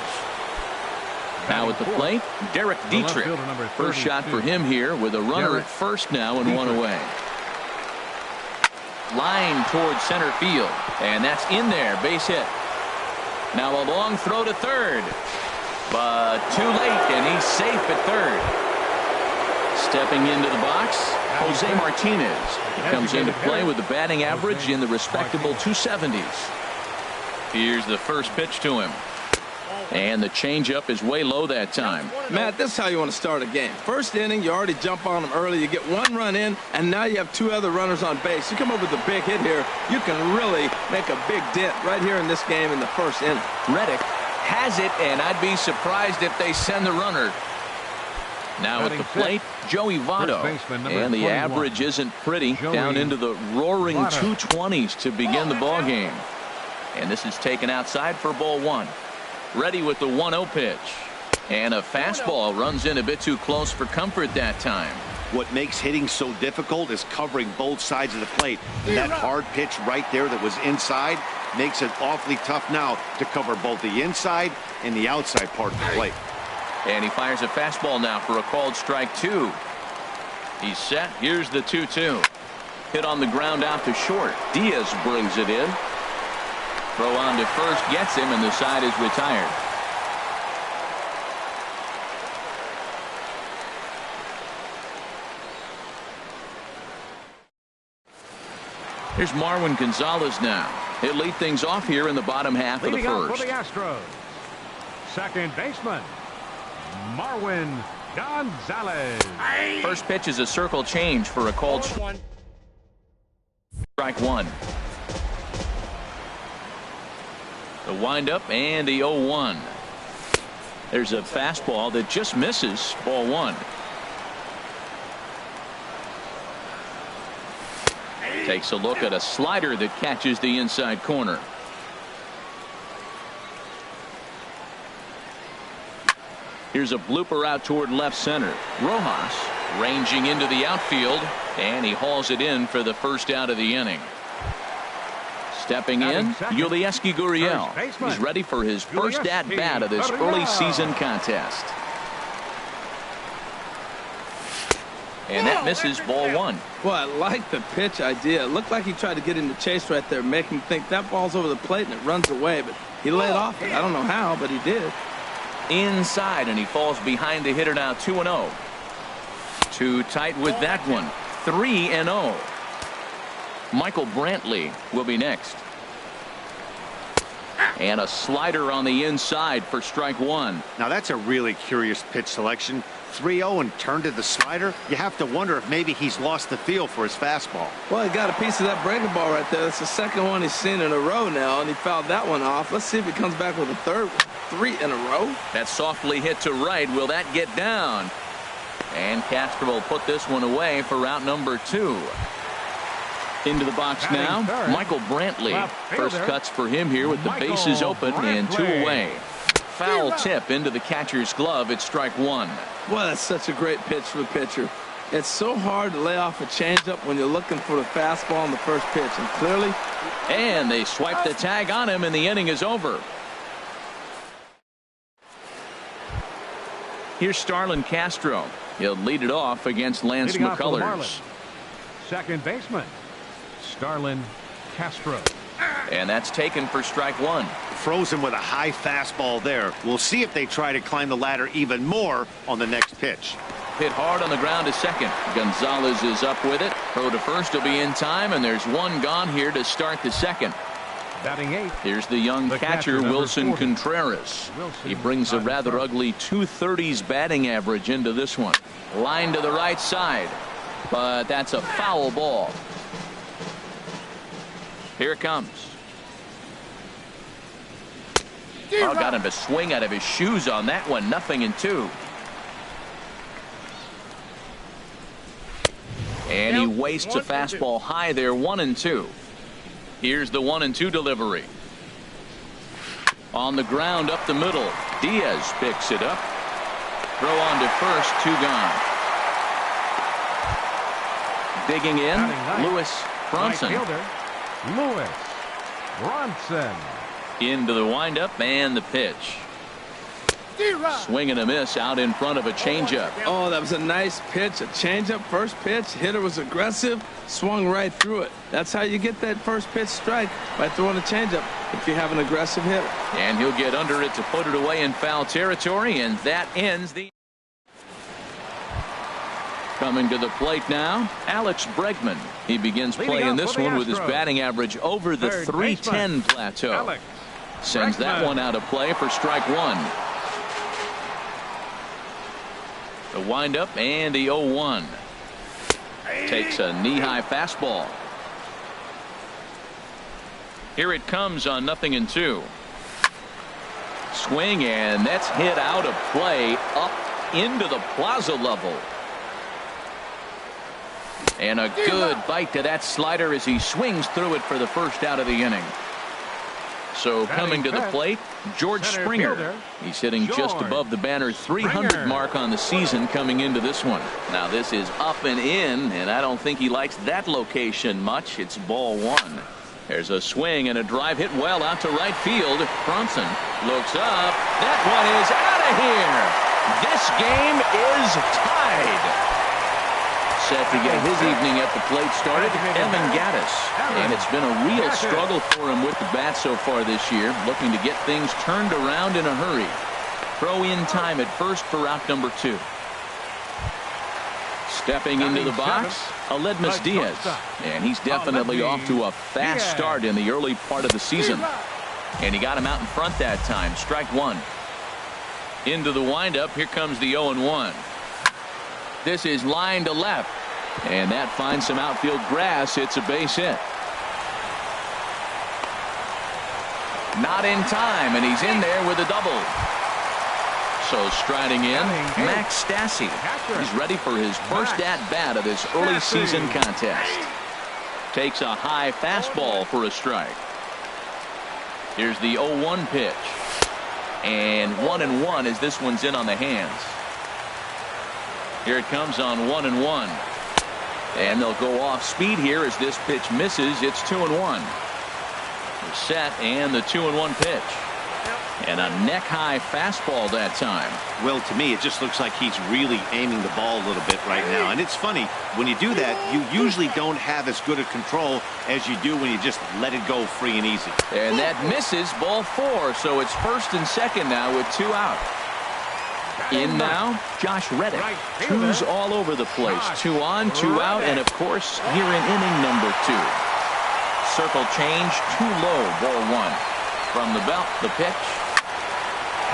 Now at the plate, Derek Dietrich. First shot for him here with a runner at first now and 1 away. Line towards center field. And that's in there. Base hit. Now a long throw to third. But too late, and he's safe at third. Stepping into the box, Jose Martinez. He comes into play with the batting average in the respectable 270s. Here's the first pitch to him. And the changeup is way low that time. Matt, this is how you want to start a game. First inning, you already jump on them early. You get 1 run in, and now you have 2 other runners on base. You come up with a big hit here, you can really make a big dent right here in this game in the first inning. Reddick has it, and I'd be surprised if they send the runner. Now at the plate, Joey Votto. And the average isn't pretty. Down into the roaring 220s to begin the ball game. And this is taken outside for ball 1. Ready with the 1-0 pitch. And a fastball runs in a bit too close for comfort that time. What makes hitting so difficult is covering both sides of the plate. And that hard pitch right there that was inside makes it awfully tough now to cover both the inside and the outside part of the plate. And he fires a fastball now for a called strike 2. He's set. Here's the 2-2. Hit on the ground out to short. Diaz brings it in. Throw on to first gets him, and the side is retired. Here's Marwin Gonzalez now. He'll lead things off here in the bottom half of the first. For the Astros, second baseman Marwin Gonzalez. First pitch is a circle change for a called strike 1. The windup and the 0-1. There's a fastball that just misses. Ball 1. Takes a look at a slider that catches the inside corner. Here's a blooper out toward left center. Rojas ranging into the outfield, and he hauls it in for the first out of the inning. Stepping in, Yulieski Gurriel. He's ready for his first at-bat of this early season contest. And that misses. Ball 1. Well, I like the pitch idea. It looked like he tried to get into chase right there, make him think that ball's over the plate and it runs away, but he laid off it. I don't know how, but he did. Inside, and he falls behind the hitter now. 2-0. Too tight with that one. 3-0. Michael Brantley will be next. And a slider on the inside for strike one. Now that's a really curious pitch selection. 3-0 and turned to the slider. You have to wonder if maybe he's lost the feel for his fastball. Well, he got a piece of that breaking ball right there. That's the second one he's seen in a row now, and he fouled that one off. Let's see if he comes back with a third one. 3 in a row. That softly hit to right. Will that get down? And Castro will put this one away for out number 2. Into the box now, Michael Brantley. First cuts for him here with the bases open and 2 away. Foul tip into the catcher's glove. It's strike one. Well, that's such a great pitch for the pitcher. It's so hard to lay off a changeup when you're looking for the fastball on the first pitch. And clearly. And they swipe the tag on him, and the inning is over. Here's Starlin Castro. He'll lead it off against Lance McCullers. Second baseman, Starlin Castro. And that's taken for strike one. Frozen with a high fastball there. We'll see if they try to climb the ladder even more on the next pitch. Hit hard on the ground to second. Gonzalez is up with it. Throw to first will be in time, and there's one gone here to start the second. Batting 8th. Here's the young catcher, Wilson Contreras. He brings a rather ugly 230s batting average into this one. Line to the right side, but that's a foul ball. Here it comes. Oh, got him to swing out of his shoes on that one. 0-2. And he wastes a fastball high there. 1-2. Here's the 1-2 delivery. On the ground up the middle. Diaz picks it up. Throw on to first. 2 gone. Digging in, Lewis Bronson. Right fielder, Lewis Bronson. Into the windup and the pitch. Swing and a miss out in front of a changeup. Oh, that was a nice pitch. A changeup, first pitch. Hitter was aggressive, swung right through it. That's how you get that first pitch strike, by throwing a changeup if you have an aggressive hitter. And he'll get under it to put it away in foul territory, and that ends the. Coming to the plate now, Alex Bregman. He begins playing this one with his batting average over the .310 plateau. Sends that one out of play for strike one. The windup and the 0-1. Takes a knee-high fastball. Here it comes on 0-2. Swing, and that's hit out of play up into the plaza level. And a good bite to that slider as he swings through it for the first out of the inning. So coming to the plate, George Springer. He's hitting just above the banner 300 mark on the season coming into this one. Now this is up and in, and I don't think he likes that location much. It's ball one. There's a swing and a drive hit well out to right field. Bronson looks up. That one is out of here. This game is tied. Set to get his evening at the plate started, Evan Gattis. And it's been a real struggle for him with the bat so far this year, looking to get things turned around in a hurry. Throw in time at first for out number 2. Stepping into the box, Aledmus Diaz. And he's definitely off to a fast start in the early part of the season. And he got him out in front that time. Strike one. Into the windup, here comes the 0-1. This is line to left, and that finds some outfield grass. It's a base hit. Not in time, and he's in there with a double. So striding in, Max Stassi. He's ready for his first at-bat of this early season contest. Takes a high fastball for a strike. Here's the 0-1 pitch. And 1-1 as this one's in on the hands. Here it comes on 1-1. And they'll go off speed here as this pitch misses. It's 2-1. They're set, and the 2-1 pitch. And a neck-high fastball that time. Well, to me, it just looks like he's really aiming the ball a little bit right now. And it's funny, when you do that, you usually don't have as good a control as you do when you just let it go free and easy. And that misses, ball 4. So it's first and second now with 2 out. In now, Josh Reddick. 2's all over the place. 2 on, 2 out, and of course, here in inning number 2. circle change too low. Ball one. From the belt, the pitch.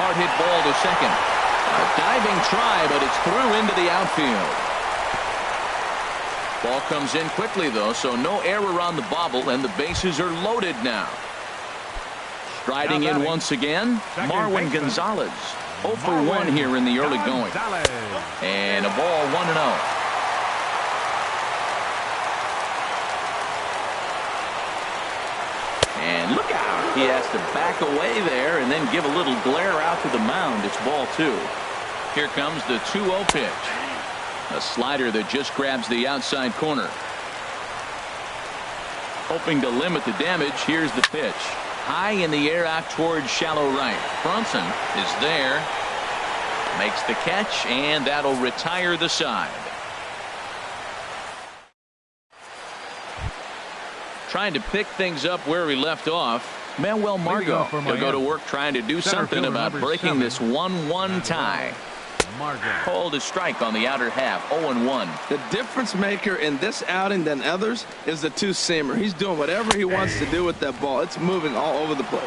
Hard hit ball to second. A diving try, but it's through into the outfield. Ball comes in quickly, though, so no error on the bobble, and the bases are loaded now. Striding in once again, Marwin Gonzalez. 0 for 1 here in the early going. And a ball 1-0. And look out. He has to back away there and then give a little glare out to the mound. It's ball 2. Here comes the 2-0 pitch. A slider that just grabs the outside corner. Hoping to limit the damage. Here's the pitch. High in the air out towards shallow right. Bronson is there. Makes the catch, and that'll retire the side. Trying to pick things up where we left off. Manuel Margot will go to work trying to do something about breaking this 1-1 tie. Called a strike on the outer half. 0-1. The difference maker in this outing than others is the two-seamer. He's doing whatever he wants to do with that ball. It's moving all over the place.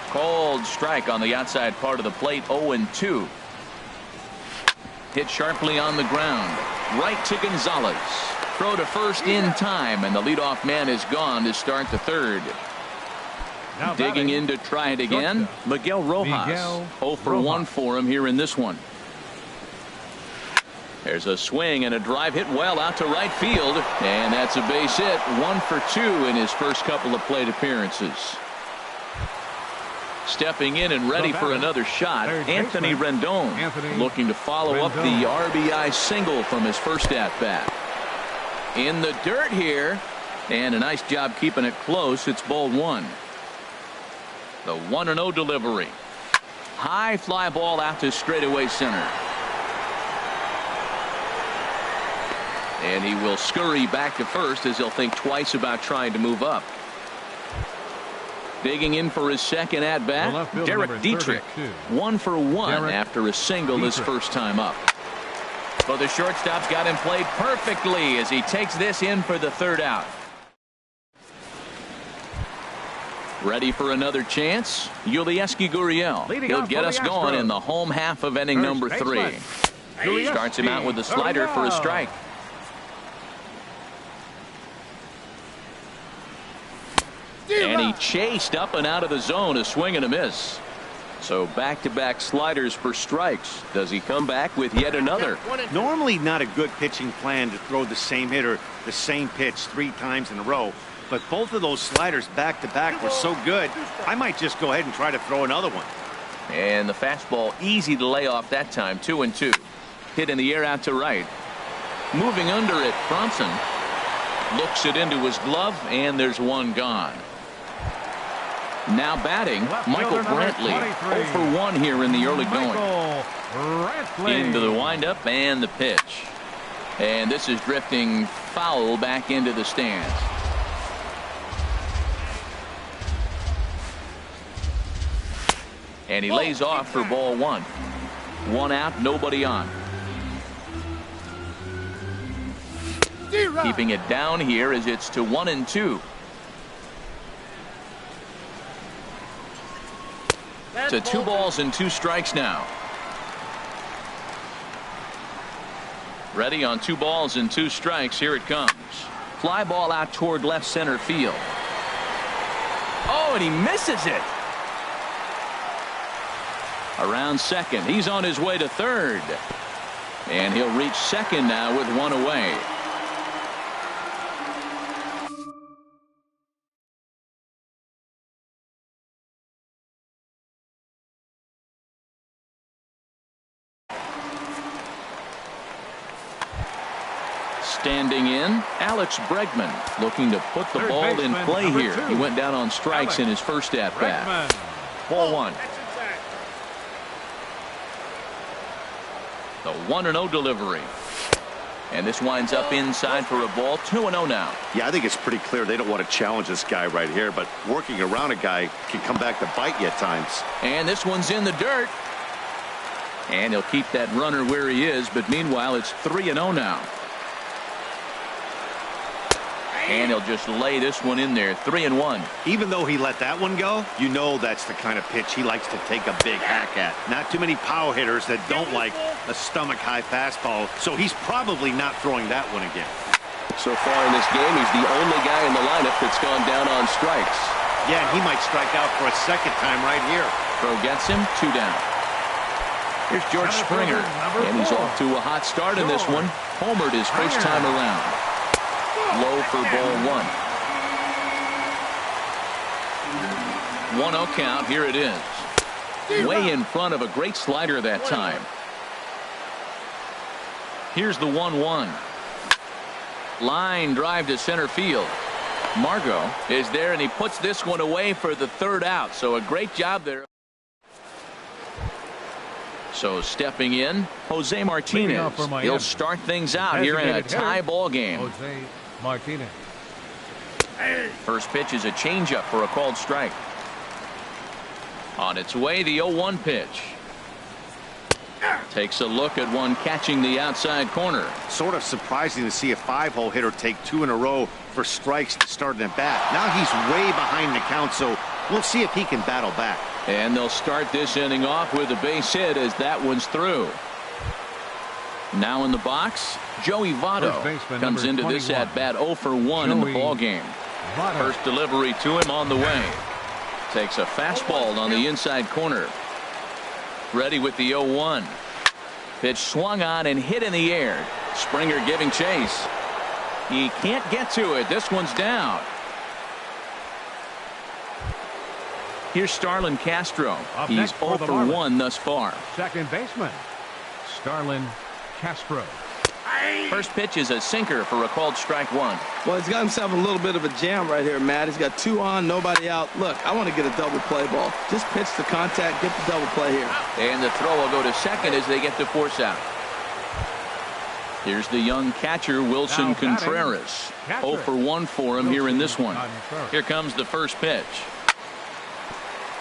Called strike on the outside part of the plate. 0-2. Hit sharply on the ground. Right to Gonzalez. Throw to first in time, and the leadoff man is gone to start the third. Now digging in to try it again, Miguel Rojas. 0 for 1 for him here in this one. There's a swing and a drive hit well out to right field, and that's a base hit. 1 for 2 in his first couple of plate appearances. Stepping in and ready for another shot, Anthony Rendon, looking to follow up the RBI single from his first at-bat. In the dirt here, and a nice job keeping it close. It's ball 1. The 1-0 delivery. High fly ball out to straightaway center. And he will scurry back to first as he'll think twice about trying to move up. Digging in for his second at-bat, Derek Dietrich. 1 for 1 after a single his first time up. But the shortstop's got him played perfectly as he takes this in for the third out. Ready for another chance? Yulieski Gurriel. He'll get us going in the home half of inning number 3. Starts him out with a slider for a strike. And he chased up and out of the zone, a swing and a miss. So back-to-back sliders for strikes. Does he come back with yet another? Normally not a good pitching plan to throw the same hitter the same pitch 3 times in a row. But both of those sliders back-to-back were so good, I might just go ahead and try to throw another one. And the fastball easy to lay off that time. 2-2. Hit in the air out to right. Moving under it, Bronson looks it into his glove, and there's one gone. Now batting, Michael Brantley. 0 for 1 here in the early going. Into the windup and the pitch. And this is drifting foul back into the stands. And he lays off for ball 1. 1 out, nobody on. Keeping it down here as it's to 1-2. To 2 balls and 2 strikes now. Ready on 2 balls and 2 strikes. Here it comes. Fly ball out toward left center field. Oh, and he misses it. Around second. He's on his way to third. And he'll reach second now with 1 away. Standing in, Alex Bregman, looking to put the ball in play here. He went down on strikes in his first at-bat. Ball 1. The 1-0 delivery. And this winds up inside for a ball. 2-0 now. Yeah, I think it's pretty clear they don't want to challenge this guy right here, but working around a guy can come back to bite you at times. And this one's in the dirt. And he'll keep that runner where he is, but meanwhile it's 3-0 now. And he'll just lay this one in there. 3-1. Even though he let that one go, you know that's the kind of pitch he likes to take a big hack at. Not too many power hitters that don't like a stomach-high fastball, so he's probably not throwing that one again. So far in this game, he's the only guy in the lineup that's gone down on strikes. Yeah, and he might strike out for a second time right here. Throw gets him, 2 down. Here's George Springer, and he's off to a hot start in this one. Homered his first time around. Low for ball 1. 1-0 count. Here it is. Way in front of a great slider that time. Here's the 1-1. Line drive to center field. Margot is there, and he puts this one away for the 3rd out. So a great job there. So stepping in, Jose Martinez. He'll start things out here in a tie ball game. Jose Martinez. First pitch is a changeup for a called strike. On its way, the 0-1 pitch. Takes a look at one catching the outside corner. Sort of surprising to see a 5-hole hitter take 2 in a row for strikes to start an at-bat. Now he's way behind the count, so we'll see if he can battle back. And they'll start this inning off with a base hit as that one's through. Now in the box, Joey Votto comes into this at-bat 0 for 1 in the ball game. First delivery to him on the way. Takes a fastball on the inside corner. Ready with the 0-1. Pitch swung on and hit in the air. Springer giving chase. He can't get to it. This one's down. Here's Starlin Castro. He's 0 for 1 thus far. Second baseman, Starlin Castro. First pitch is a sinker for a called strike 1. Well, he's got himself a little bit of a jam right here, Matt. He's got 2 on, nobody out. Look, I want to get a double play ball. Just pitch the contact, get the double play here. And the throw will go to second as they get the force out. Here's the young catcher, Wilson Contreras. 0 for 1 for him here in this one. Here comes the first pitch.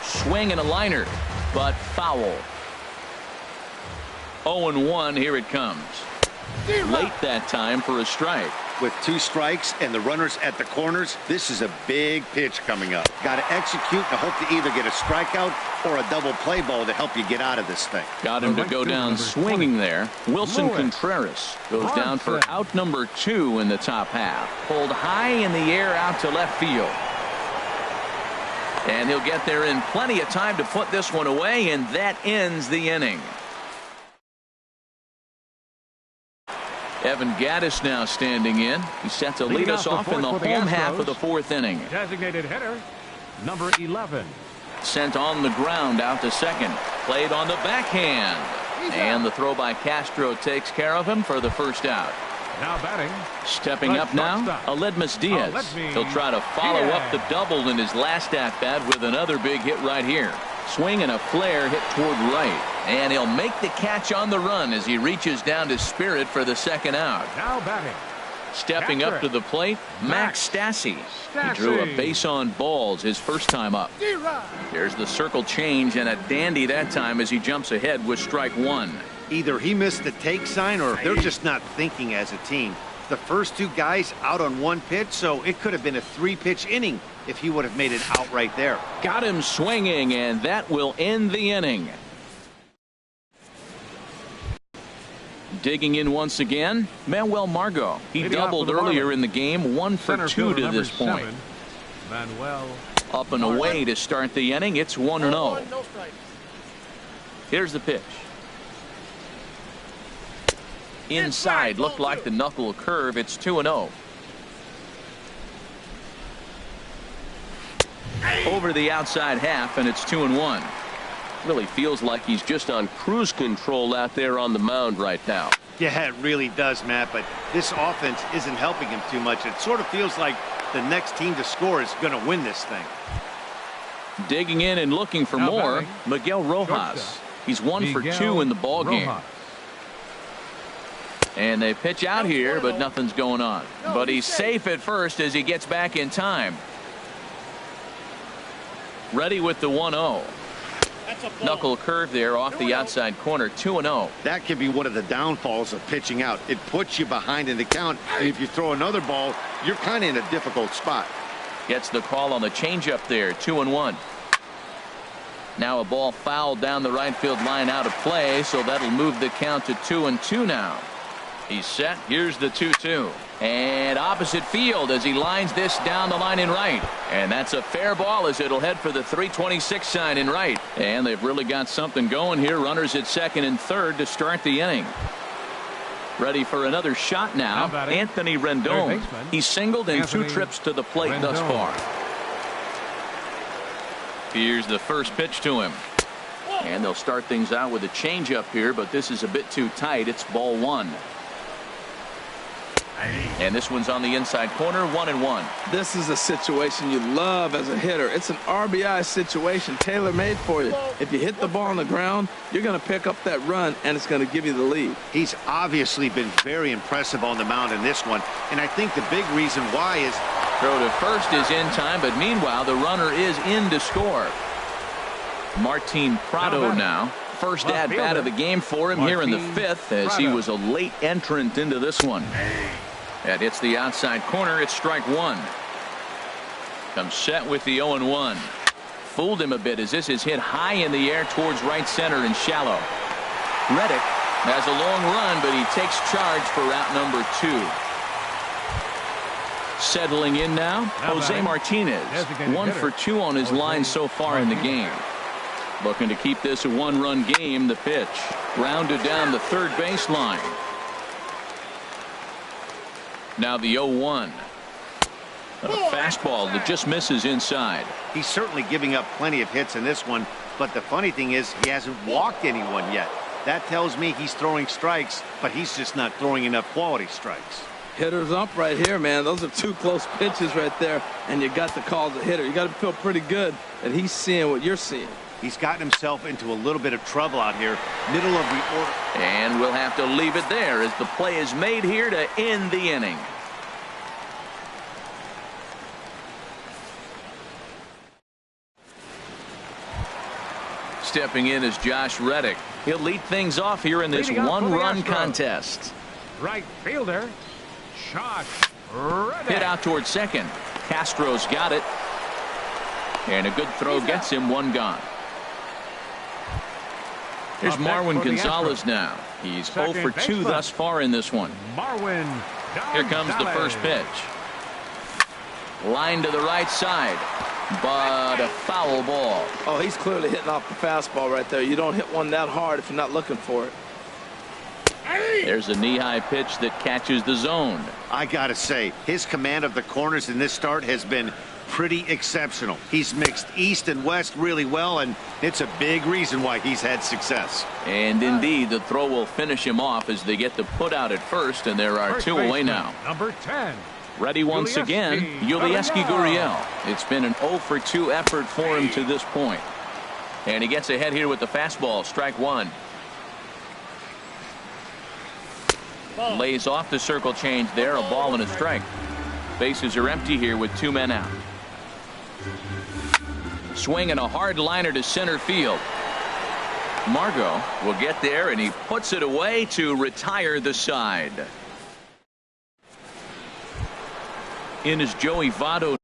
Swing and a liner, but foul. 0-1, here it comes. Late that time for a strike. With 2 strikes and the runners at the corners, this is a big pitch coming up. Got to execute and hope to either get a strikeout or a double play ball to help you get out of this thing. Got him to go down swinging there. Wilson Contreras goes down for out number 2 in the top half. Pulled high in the air out to left field. And he'll get there in plenty of time to put this one away, and that ends the inning. Evan Gattis now standing in. He's set to lead us off in the home half of the 4th inning. Designated hitter, number 11. Sent on the ground out to second. Played on the backhand. And the throw by Castro takes care of him for the first out. Now batting. Stepping up now, Aledmus Diaz. He'll try to follow up the double in his last at-bat with another big hit right here. Swing and a flare hit toward right. And he'll make the catch on the run as he reaches down to Spirit for the second out. Now batting. Stepping up to the plate, Max Stassi. He drew a base on balls his first time up. There's the circle change and a dandy that time as he jumps ahead with strike 1. Either he missed the take sign or they're just not thinking as a team. The first 2 guys out on 1 pitch, so it could have been a 3-pitch inning if he would have made it out right there. Got him swinging, and that will end the inning. Digging in once again, Manuel Margot. He doubled earlier in the game, 1 for 2 to this point. Up and away to start the inning. It's 1-0. Here's the pitch. Inside, looked like the knuckle curve. It's 2-0. Over the outside half, and it's 2-1. Really feels like he's just on cruise control out there on the mound right now. Yeah, it really does, Matt, but this offense isn't helping him too much. It sort of feels like the next team to score is going to win this thing. Digging in and looking for more, Miguel Rojas. He's 1 for 2 in the ball game. And they pitch out here, but nothing's going on. But he's safe at first as he gets back in time. Ready with the 1-0. Knuckle curve there off the outside corner. 2-0. That can be one of the downfalls of pitching out. It puts you behind in the count, and if you throw another ball, you're kind of in a difficult spot. Gets the call on the changeup there. 2-1. Now a ball fouled down the right field line, out of play, so that'll move the count to 2-2 now. He's set. Here's the 2-2. And opposite field as he lines this down the line in right. And that's a fair ball as it'll head for the 326 sign in right. And they've really got something going here. Runners at second and third to start the inning. Ready for another shot now. Anthony Rendon. He's singled in 2 trips to the plate thus far. Here's the first pitch to him. And they'll start things out with a changeup here, but this is a bit too tight. It's ball 1. And this one's on the inside corner. 1-1. This is a situation you love as a hitter. It's an RBI situation tailor-made for you. If you hit the ball on the ground, you're going to pick up that run, and it's going to give you the lead. He's obviously been very impressive on the mound in this one, and I think the big reason why is throw to first is in time, but meanwhile the runner is in to score. Martin Prado now. First at bat of the game for him here in the 5th, as he was a late entrant into this one. That hits the outside corner. It's strike 1. Comes set with the 0-1. Fooled him a bit as this is hit high in the air towards right center and shallow. Reddick has a long run, but he takes charge for route number 2. Settling in now, Jose Martinez. 1 for 2 on his line so far in the game. Looking to keep this a 1-run game. The pitch rounded down the third baseline. Now the 0-1. A fastball that just misses inside. He's certainly giving up plenty of hits in this one, but the funny thing is he hasn't walked anyone yet. That tells me he's throwing strikes, but he's just not throwing enough quality strikes. Hitter's up right here, man. Those are 2 close pitches right there, and you got the call as a hitter. You got to feel pretty good that he's seeing what you're seeing. He's gotten himself into a little bit of trouble out here, middle of the order. And we'll have to leave it there as the play is made here to end the inning. Stepping in is Josh Reddick. He'll lead things off here in this 1-run contest. Right fielder, Josh Reddick. Hit out towards second. Castro's got it. And a good throw gets him 1 gone. Here's Marwin Gonzalez now. He's 0 for 2 thus far in this one. Here comes the first pitch. Line to the right side, but a foul ball. Oh, he's clearly hitting off the fastball right there. You don't hit one that hard if you're not looking for it. There's a knee-high pitch that catches the zone. I gotta say, his command of the corners in this start has been pretty exceptional. He's mixed east and west really well, and it's a big reason why he's had success. And indeed, the throw will finish him off as they get the put out at first, and there are 2 away now. Number 10. Ready once again, Yulieski Gurriel. It's been an 0 for 2 effort for him to this point. And he gets ahead here with the fastball. Strike 1. Lays off the circle change there. A ball and a strike. Bases are empty here with 2 men out. Swinging a hard liner to center field. Margot will get there, and he puts it away to retire the side. In is Joey Votto.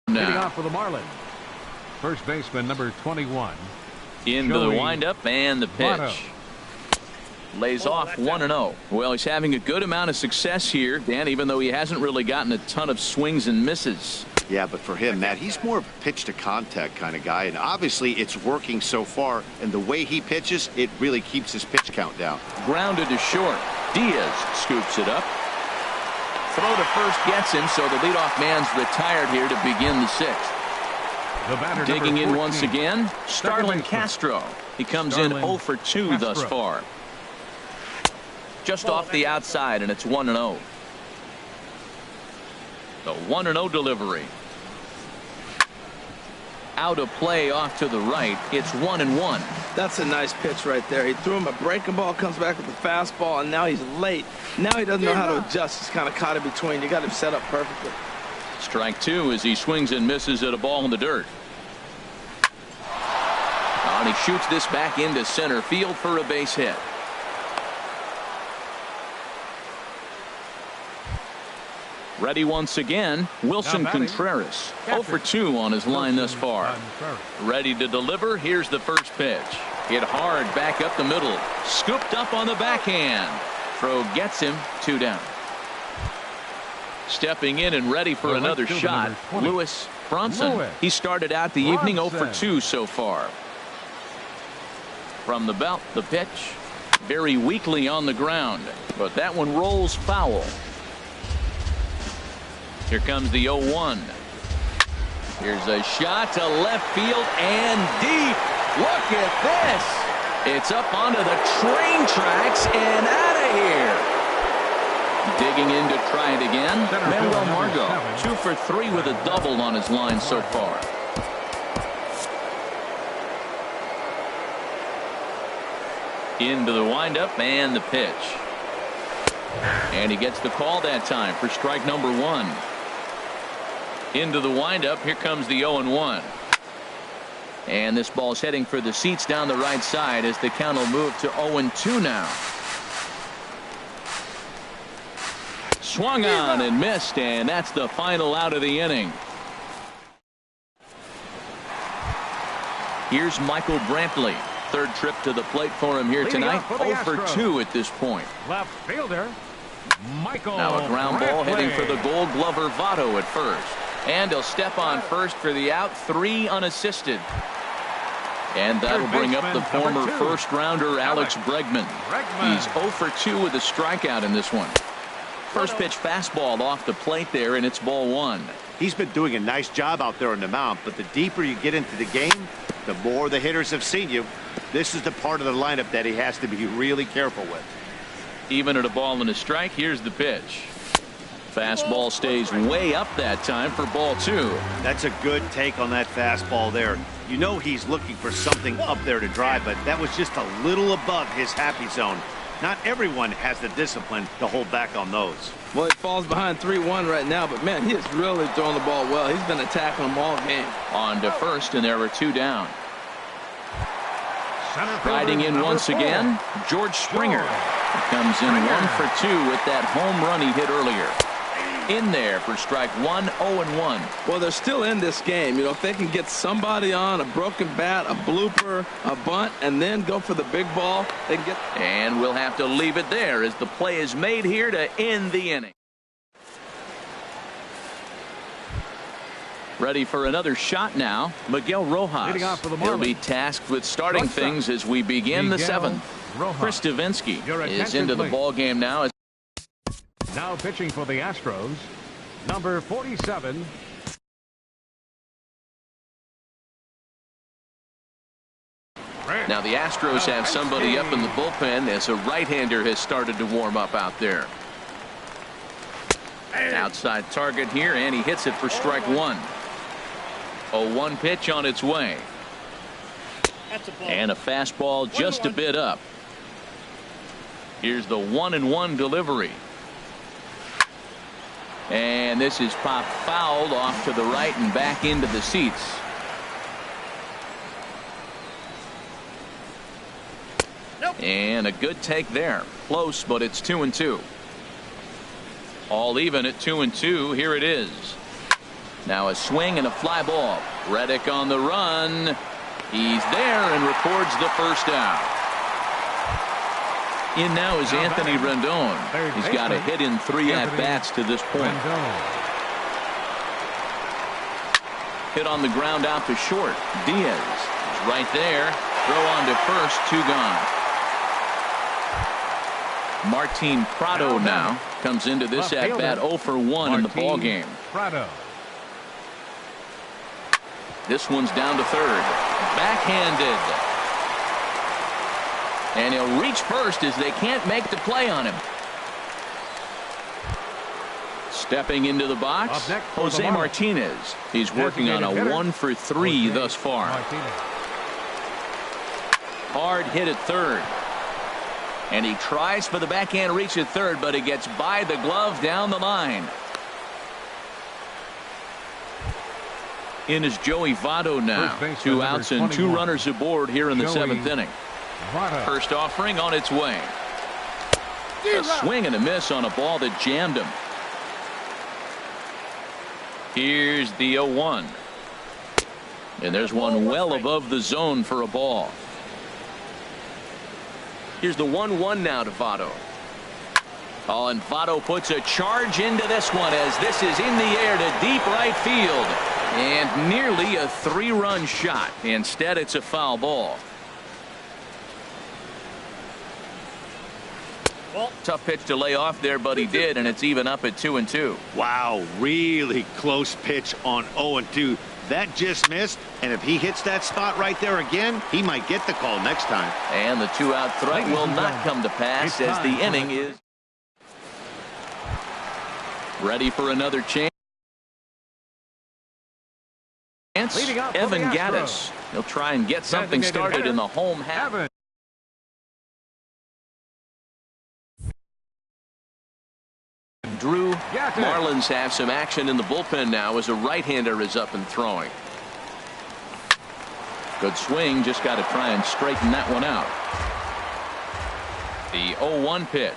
Hitting off for the Marlins. First baseman number 21. Into the windup and the pitch. Votto. Lays off 1-0. Well, he's having a good amount of success here, Dan, even though he hasn't really gotten a ton of swings and misses. Yeah, but for him, Matt, he's more of a pitch to contact kind of guy, and obviously it's working so far, and the way he pitches, it really keeps his pitch count down. Grounded to short. Diaz scoops it up. Throw to first gets him, so the leadoff man's retired here to begin the 6th. Digging in once again, Starlin Castro. He comes in 0 for 2 thus far. Just off the outside, and it's 1-0. The 1-0 delivery. Out of play off to the right. It's 1-1. That's a nice pitch right there. He threw him a breaking ball, comes back with the fastball, and now he's late. Now he doesn't know how to adjust. He's kind of caught in between. You got him set up perfectly. Strike two as he swings and misses at a ball in the dirt. And he shoots this back into center field for a base hit. Ready once again, Wilson Contreras. 0 for 2 on his line thus far. Ready to deliver. Here's the first pitch. Hit hard back up the middle. Scooped up on the backhand. Throw gets him. 2 down. Stepping in and ready for another shot, Lewis Bronson. He started out the evening 0 for 2 so far. From the belt, the pitch. Very weakly on the ground, but that one rolls foul. Here comes the 0-1. Here's a shot to left field and deep. Look at this. It's up onto the train tracks and out of here. Digging in to try it again. Manuel Margot, 2 for 3 with a double on his line so far. Into the windup and the pitch. And he gets the call that time for strike number 1. Into the windup. Here comes the 0-1. And this ball's heading for the seats down the right side as the count will move to 0-2 now. Swung on and missed, and that's the final out of the inning. Here's Michael Brantley. Third trip to the plate for him here tonight. 0 for 2 at this point. Left fielder, Michael. Now a ground ball heading for the Gold Glover Votto at first. And he'll step on first for the out. 3 unassisted. And that'll bring up the former first-rounder Alex Bregman. He's 0 for 2 with a strikeout in this one. First pitch fastball off the plate there, and it's ball 1. He's been doing a nice job out there on the mound, but the deeper you get into the game, the more the hitters have seen you. This is the part of the lineup that he has to be really careful with. Even at a ball and a strike, here's the pitch. Fastball stays way up that time for ball 2. That's a good take on that fastball there. You know he's looking for something up there to drive, but that was just a little above his happy zone. Not everyone has the discipline to hold back on those. Well, he falls behind 3-1 right now, but man, he is really throwing the ball well. He's been attacking them all game. On to first, and there are 2 down. Riding in once again, George Springer. He comes in 1 for 2 with that home run he hit earlier. In there for strike 1, 0-1. Well, they're still in this game. You know, if they can get somebody on, a broken bat, a blooper, a bunt, and then go for the big ball, they can get. And we'll have to leave it there as the play is made here to end the inning. Ready for another shot now, Miguel Rojas. He'll be tasked with starting things as we begin the 7th. Chris Davinsky is into the ball game now. Now pitching for the Astros, number 47. Now the Astros have somebody up in the bullpen as a right-hander has started to warm up out there. Outside target here, and he hits it for strike 1. 0-1 pitch on its way. And a fastball just a bit up. Here's the 1-1 delivery. And this is popped fouled off to the right and back into the seats. And a good take there. Close, but it's 2-2. All even at 2-2. Here it is. Now a swing and a fly ball. Reddick on the run. He's there and records the first out. In now is Anthony Rendon. He's got a hit in 3 at-bats to this point. Hit on the ground out to short. Diaz is right there. Throw on to first. 2 gone. Martin Prado now comes into this at-bat 0 for 1 in the ball game. This one's down to third. Backhanded. And he'll reach first as they can't make the play on him. Stepping into the box, Jose Martinez. He's working on a 1 for 3 thus far. hard hit at third. And he tries for the backhand reach at third, but it gets by the glove down the line. In is Joey Votto now. 2 outs and 2 runners aboard here in the 7th inning. First offering on its way. A swing and a miss on a ball that jammed him. Here's the 0-1. And there's one well above the zone for a ball. Here's the 1-1 now to Votto. Oh, and Votto puts a charge into this one as this is in the air to deep right field. And nearly a 3-run shot. Instead, it's a foul ball. Tough pitch to lay off there, but he did, and it's even up at 2-2. Wow, really close pitch on 0-2. That just missed, and if he hits that spot right there again, he might get the call next time. And the 2-out threat will not come to pass as the inning is ready for another chance. Evan Gattis. He'll try and get something started in the home half. Drew. Marlins have some action in the bullpen now as a right-hander is up and throwing. Good swing, just got to try and straighten that one out. The 0-1 pitch.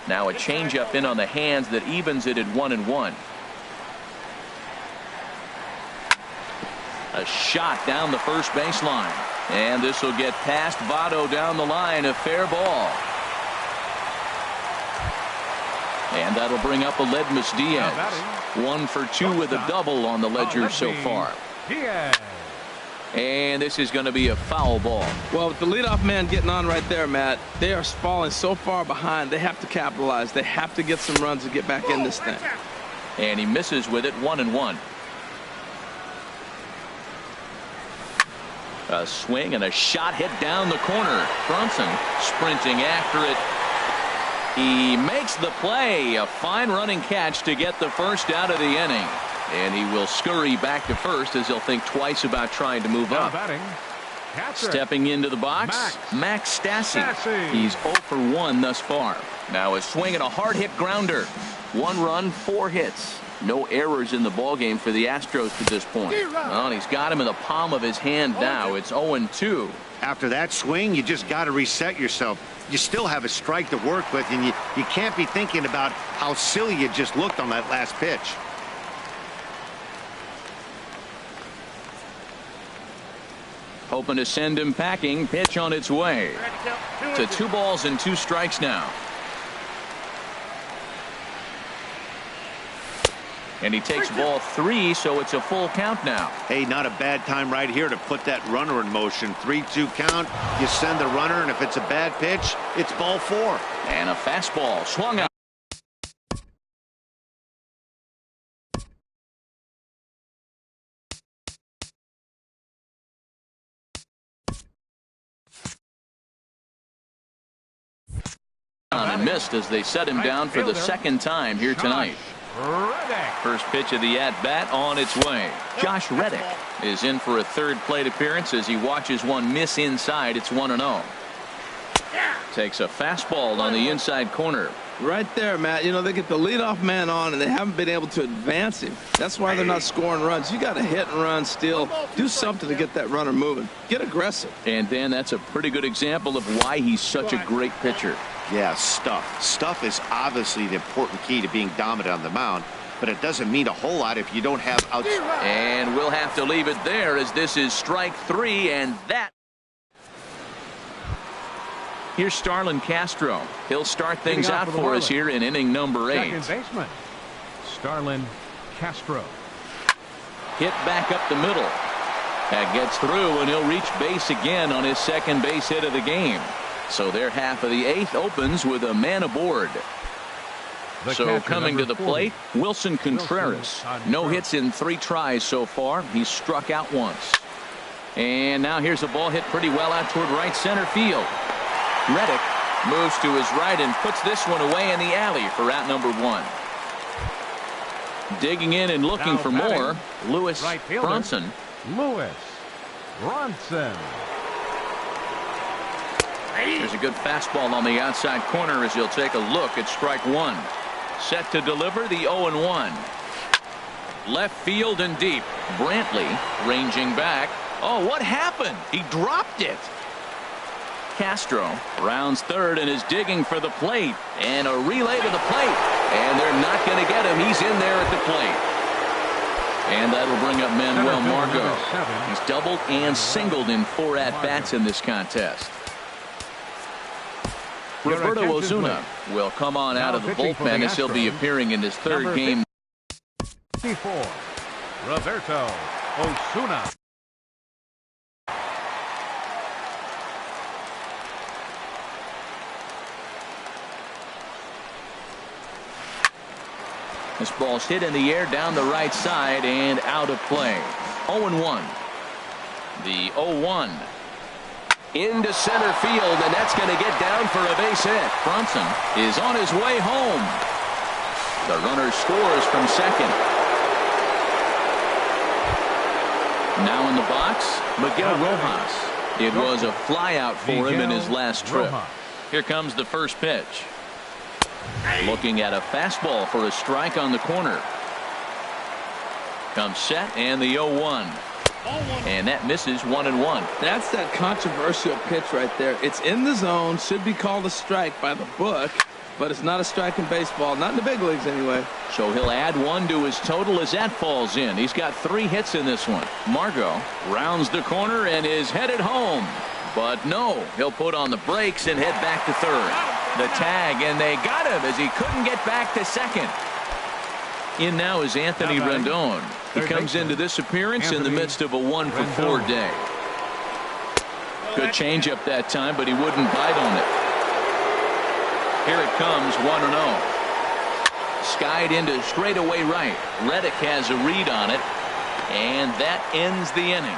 Now a changeup in on the hands that evens it at 1-1. A shot down the first baseline, and this will get past Votto down the line. A fair ball. And that'll bring up Aledmus Diaz. 1 for 2 with a double on the ledger so far. And this is going to be a foul ball. Well, with the leadoff man getting on right there, Matt, they are falling so far behind. They have to capitalize. They have to get some runs to get back in this thing. And he misses with it. 1-1. A swing and a shot hit down the corner. Brunson sprinting after it. He makes the play. A fine running catch to get the first out of the inning. And he will scurry back to first as he'll think twice about trying to move up. Stepping into the box, Max Stassi. He's 0 for 1 thus far. Now a swing and a hard hit grounder. 1 run, 4 hits. No errors in the ballgame for the Astros to this point. Well, and he's got him in the palm of his hand now. It's 0-2. After that swing, you just got to reset yourself. You still have a strike to work with, and you can't be thinking about how silly you just looked on that last pitch. Hoping to send him packing. Pitch on its way. To 2 balls and 2 strikes now. And he takes ball 3, so it's a full count now. Hey, not a bad time right here to put that runner in motion. 3-2 count. You send the runner, and if it's a bad pitch, it's ball 4. And a fastball swung out. And missed as they set him down for the second time here tonight. First pitch of the at-bat on its way. Josh Reddick is in for a 3rd plate appearance as he watches one miss inside. It's 1-0. Takes a fastball on the inside corner. Right there, Matt. You know, they get the leadoff man on, and they haven't been able to advance him. That's why they're not scoring runs. You got to hit and run still. Do something to get that runner moving. Get aggressive. And then that's a pretty good example of why he's such a great pitcher. Yeah, stuff. Stuff is obviously the important key to being dominant on the mound, but it doesn't mean a whole lot if you don't have outs. And we'll have to leave it there as this is strike 3, and that. Here's Starlin Castro. He'll start things out for us here in inning number 8. Second baseman, Starlin Castro. Hit back up the middle. That gets through, and he'll reach base again on his second base hit of the game. So their half of the 8th opens with a man aboard. So coming to the plate, Wilson Contreras. No hits in 3 tries so far. He's struck out once. And now here's a ball hit pretty well out toward right center field. Reddick moves to his right and puts this one away in the alley for out number 1. Digging in and looking for more, Lewis Bronson. Lewis Bronson. There's a good fastball on the outside corner as he'll take a look at strike one. Set to deliver the 0-1. Left field and deep. Brantley ranging back. Oh, what happened? He dropped it. Castro rounds third and is digging for the plate. And a relay to the plate. And they're not going to get him. He's in there at the plate. And that'll bring up Manuel Margot. He's doubled and singled in 4 at-bats in this contest. Roberto Osuna will come on out of the bullpen as he'll be appearing in his third game. 54, Roberto Osuna. This ball's hit in the air down the right side and out of play. 0-1. The 0-1. Into center field, and that's going to get down for a base hit. Bronson is on his way home. The runner scores from second. Now in the box, Miguel Rojas. It was a flyout for him in his last trip. Here comes the first pitch. Looking at a fastball for a strike on the corner. Comes set and the 0-1. And that misses 1-1. That's that controversial pitch right there. It's in the zone, should be called a strike by the book, but it's not a strike in baseball, not in the big leagues anyway. So he'll add 1 to his total as that falls in. He's got 3 hits in this one. Margot rounds the corner and is headed home. But no, he'll put on the brakes and head back to third. The tag, and they got him as he couldn't get back to second. In now is Anthony Rendon. He comes into this appearance in the midst of a 1-for-4 day. Good changeup that time, but he wouldn't bite on it. Here it comes, 1-0. Skied into straightaway right. Reddick has a read on it, and that ends the inning.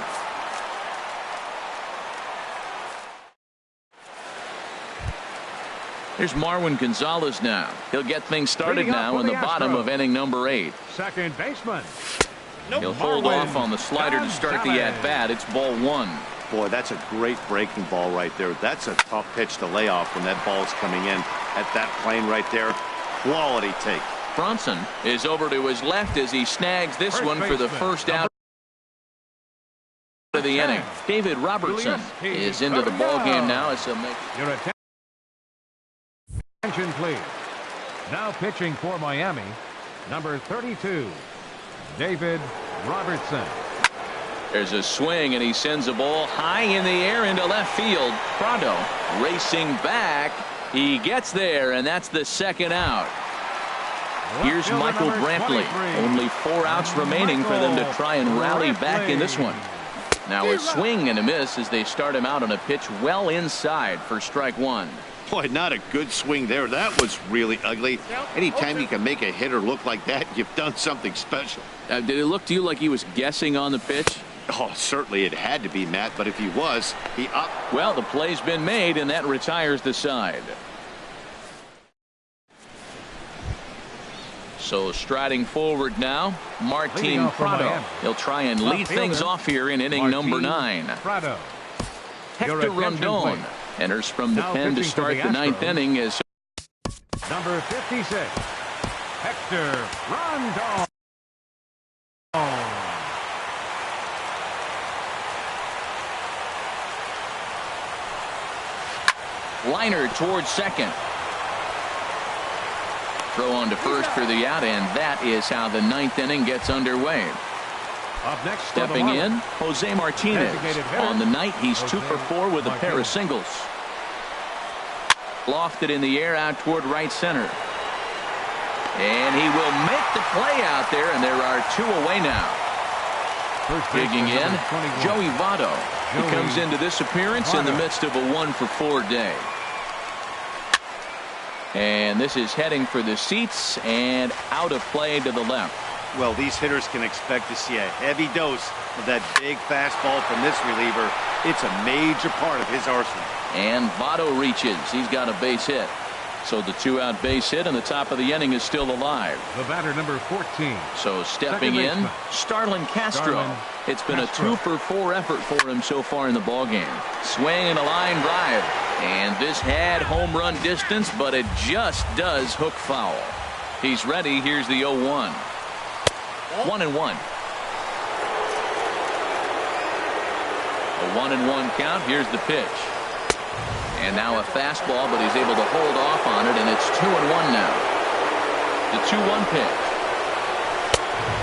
Here's Marwin Gonzalez now. He'll get things started now in the bottom of inning number 8. Second baseman. He'll hold off on the slider to start the at-bat. It's ball 1. Boy, that's a great breaking ball right there. That's a tough pitch to lay off when that ball's coming in at that plane right there. Quality take. Bronson is over to his left as he snags this one for the first out of the inning. David Robertson is into the ball game now as he'll make it. Attention, please. Now pitching for Miami, number 32, David Robertson. There's a swing, and he sends a ball high in the air into left field. Prado racing back. He gets there, and that's the second out. Here's Michael Brantley. Only 4 outs remaining for them to try and rally back in this one. Now a swing and a miss as they start him out on a pitch well inside for strike 1. Boy, not a good swing there. That was really ugly. Anytime you can make a hitter look like that, you've done something special. Did it look to you like he was guessing on the pitch? Oh, certainly it had to be, Matt, but if he was, he up. Well, the play's been made, and that retires the side. So striding forward now, Martin Prado. He'll try and lead things off here in inning number 9. Prado. Hector Rondon enters from the pen to start the 9th inning as number 56, Hector Rondon. Liner towards second. Throw on to first for the out, and that is how the 9th inning gets underway. Up next, stepping in, Jose Martinez. On the night, he's 2 for 4 with a pair of singles. Lofted in the air out toward right center. And he will make the play out there, and there are 2 away now. Digging in, Joey Votto. He comes into this appearance in the midst of a 1-for-4 day. And this is heading for the seats and out of play to the left. Well, these hitters can expect to see a heavy dose of that big fastball from this reliever. It's a major part of his arsenal. And Votto reaches. He's got a base hit. So the 2-out base hit and the top of the inning is still alive. The batter, number 14. So stepping in, Starlin Castro. It's been a 2-for-4 effort for him so far in the ballgame. Swing and a line drive. And this had home run distance, but it just does hook foul. He's ready. Here's the 0-1. 1-1. A 1-1 count. Here's the pitch. And now a fastball, but he's able to hold off on it, and it's 2-1 now. The 2-1 pitch.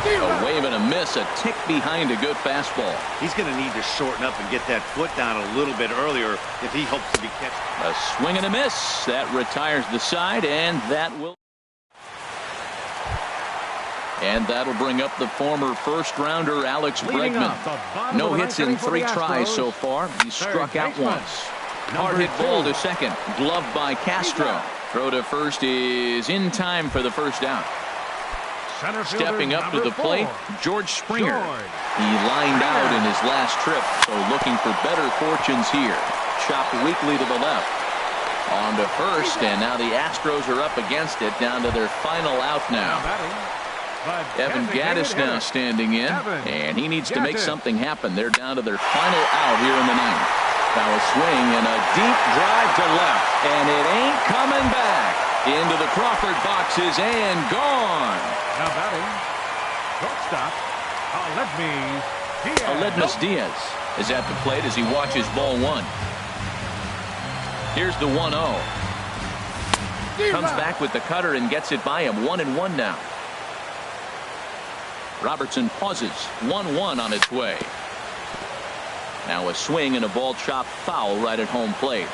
A wave and a miss, a tick behind a good fastball. He's going to need to shorten up and get that foot down a little bit earlier if he hopes to be catched. A swing and a miss. That retires the side, and that'll bring up the former first-rounder Alex Bregman. No hits in 3 tries so far. He struck out once. Hard hit ball to second. Gloved by Castro. Throw to first is in time for the first out. Stepping up to the plate, George Springer. He lined out in his last trip, so looking for better fortunes here. Chopped weakly to the left. On to first, and now the Astros are up against it, down to their final out now. Evan Gattis now standing in, and he needs to make something happen. They're down to their final out here in the 9th. Now a swing and a deep drive to left, and it ain't coming back. Into the Crawford boxes and gone. Now batting, shortstop, Aledmus Diaz is at the plate as he watches ball 1. Here's the 1-0. Comes back with the cutter and gets it by him. 1-1 now. Robertson pauses. 1-1 on its way. Now a swing and a ball chopped foul right at home plate.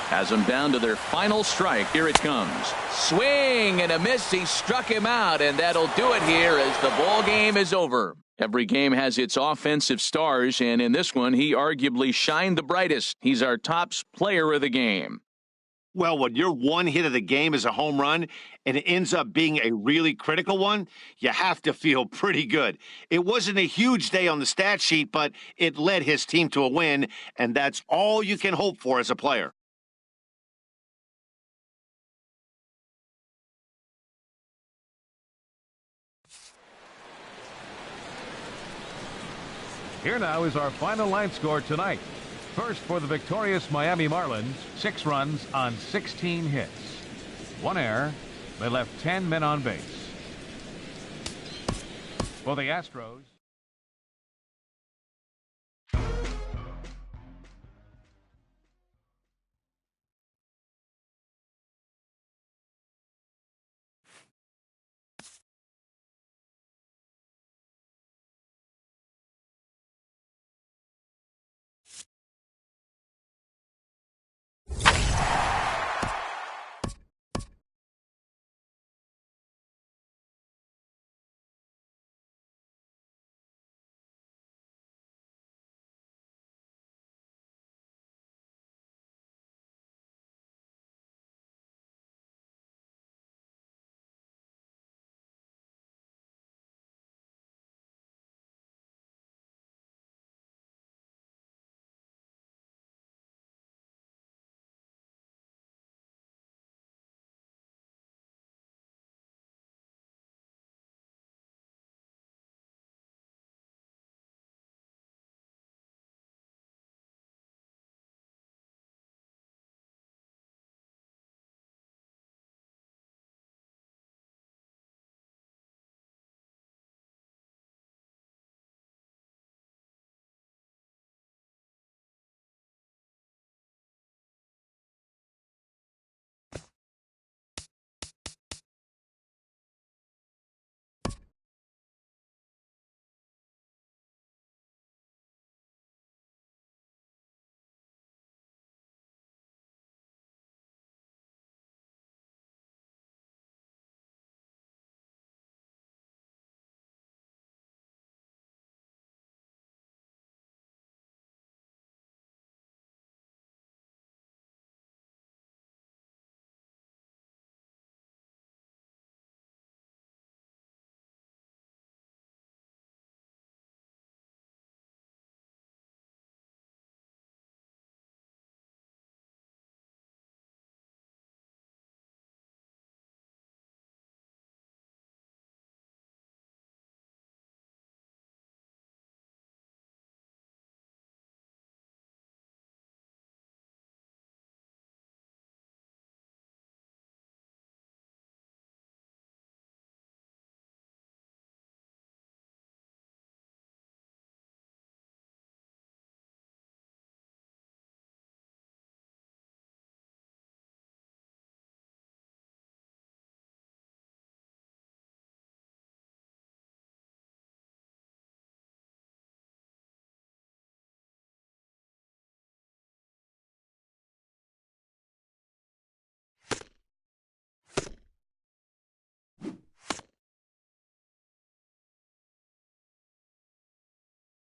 Has them down to their final strike. Here it comes. Swing and a miss. He struck him out, and that'll do it here as the ball game is over. Every game has its offensive stars, and in this one, he arguably shined the brightest. He's our top player of the game. Well, when your one hit of the game is a home run and it ends up being a really critical one, you have to feel pretty good. It wasn't a huge day on the stat sheet, but it led his team to a win, and that's all you can hope for as a player. Here now is our final line score tonight. First for the victorious Miami Marlins, 6 runs on 16 hits. 1 error. They left 10 men on base. For the Astros.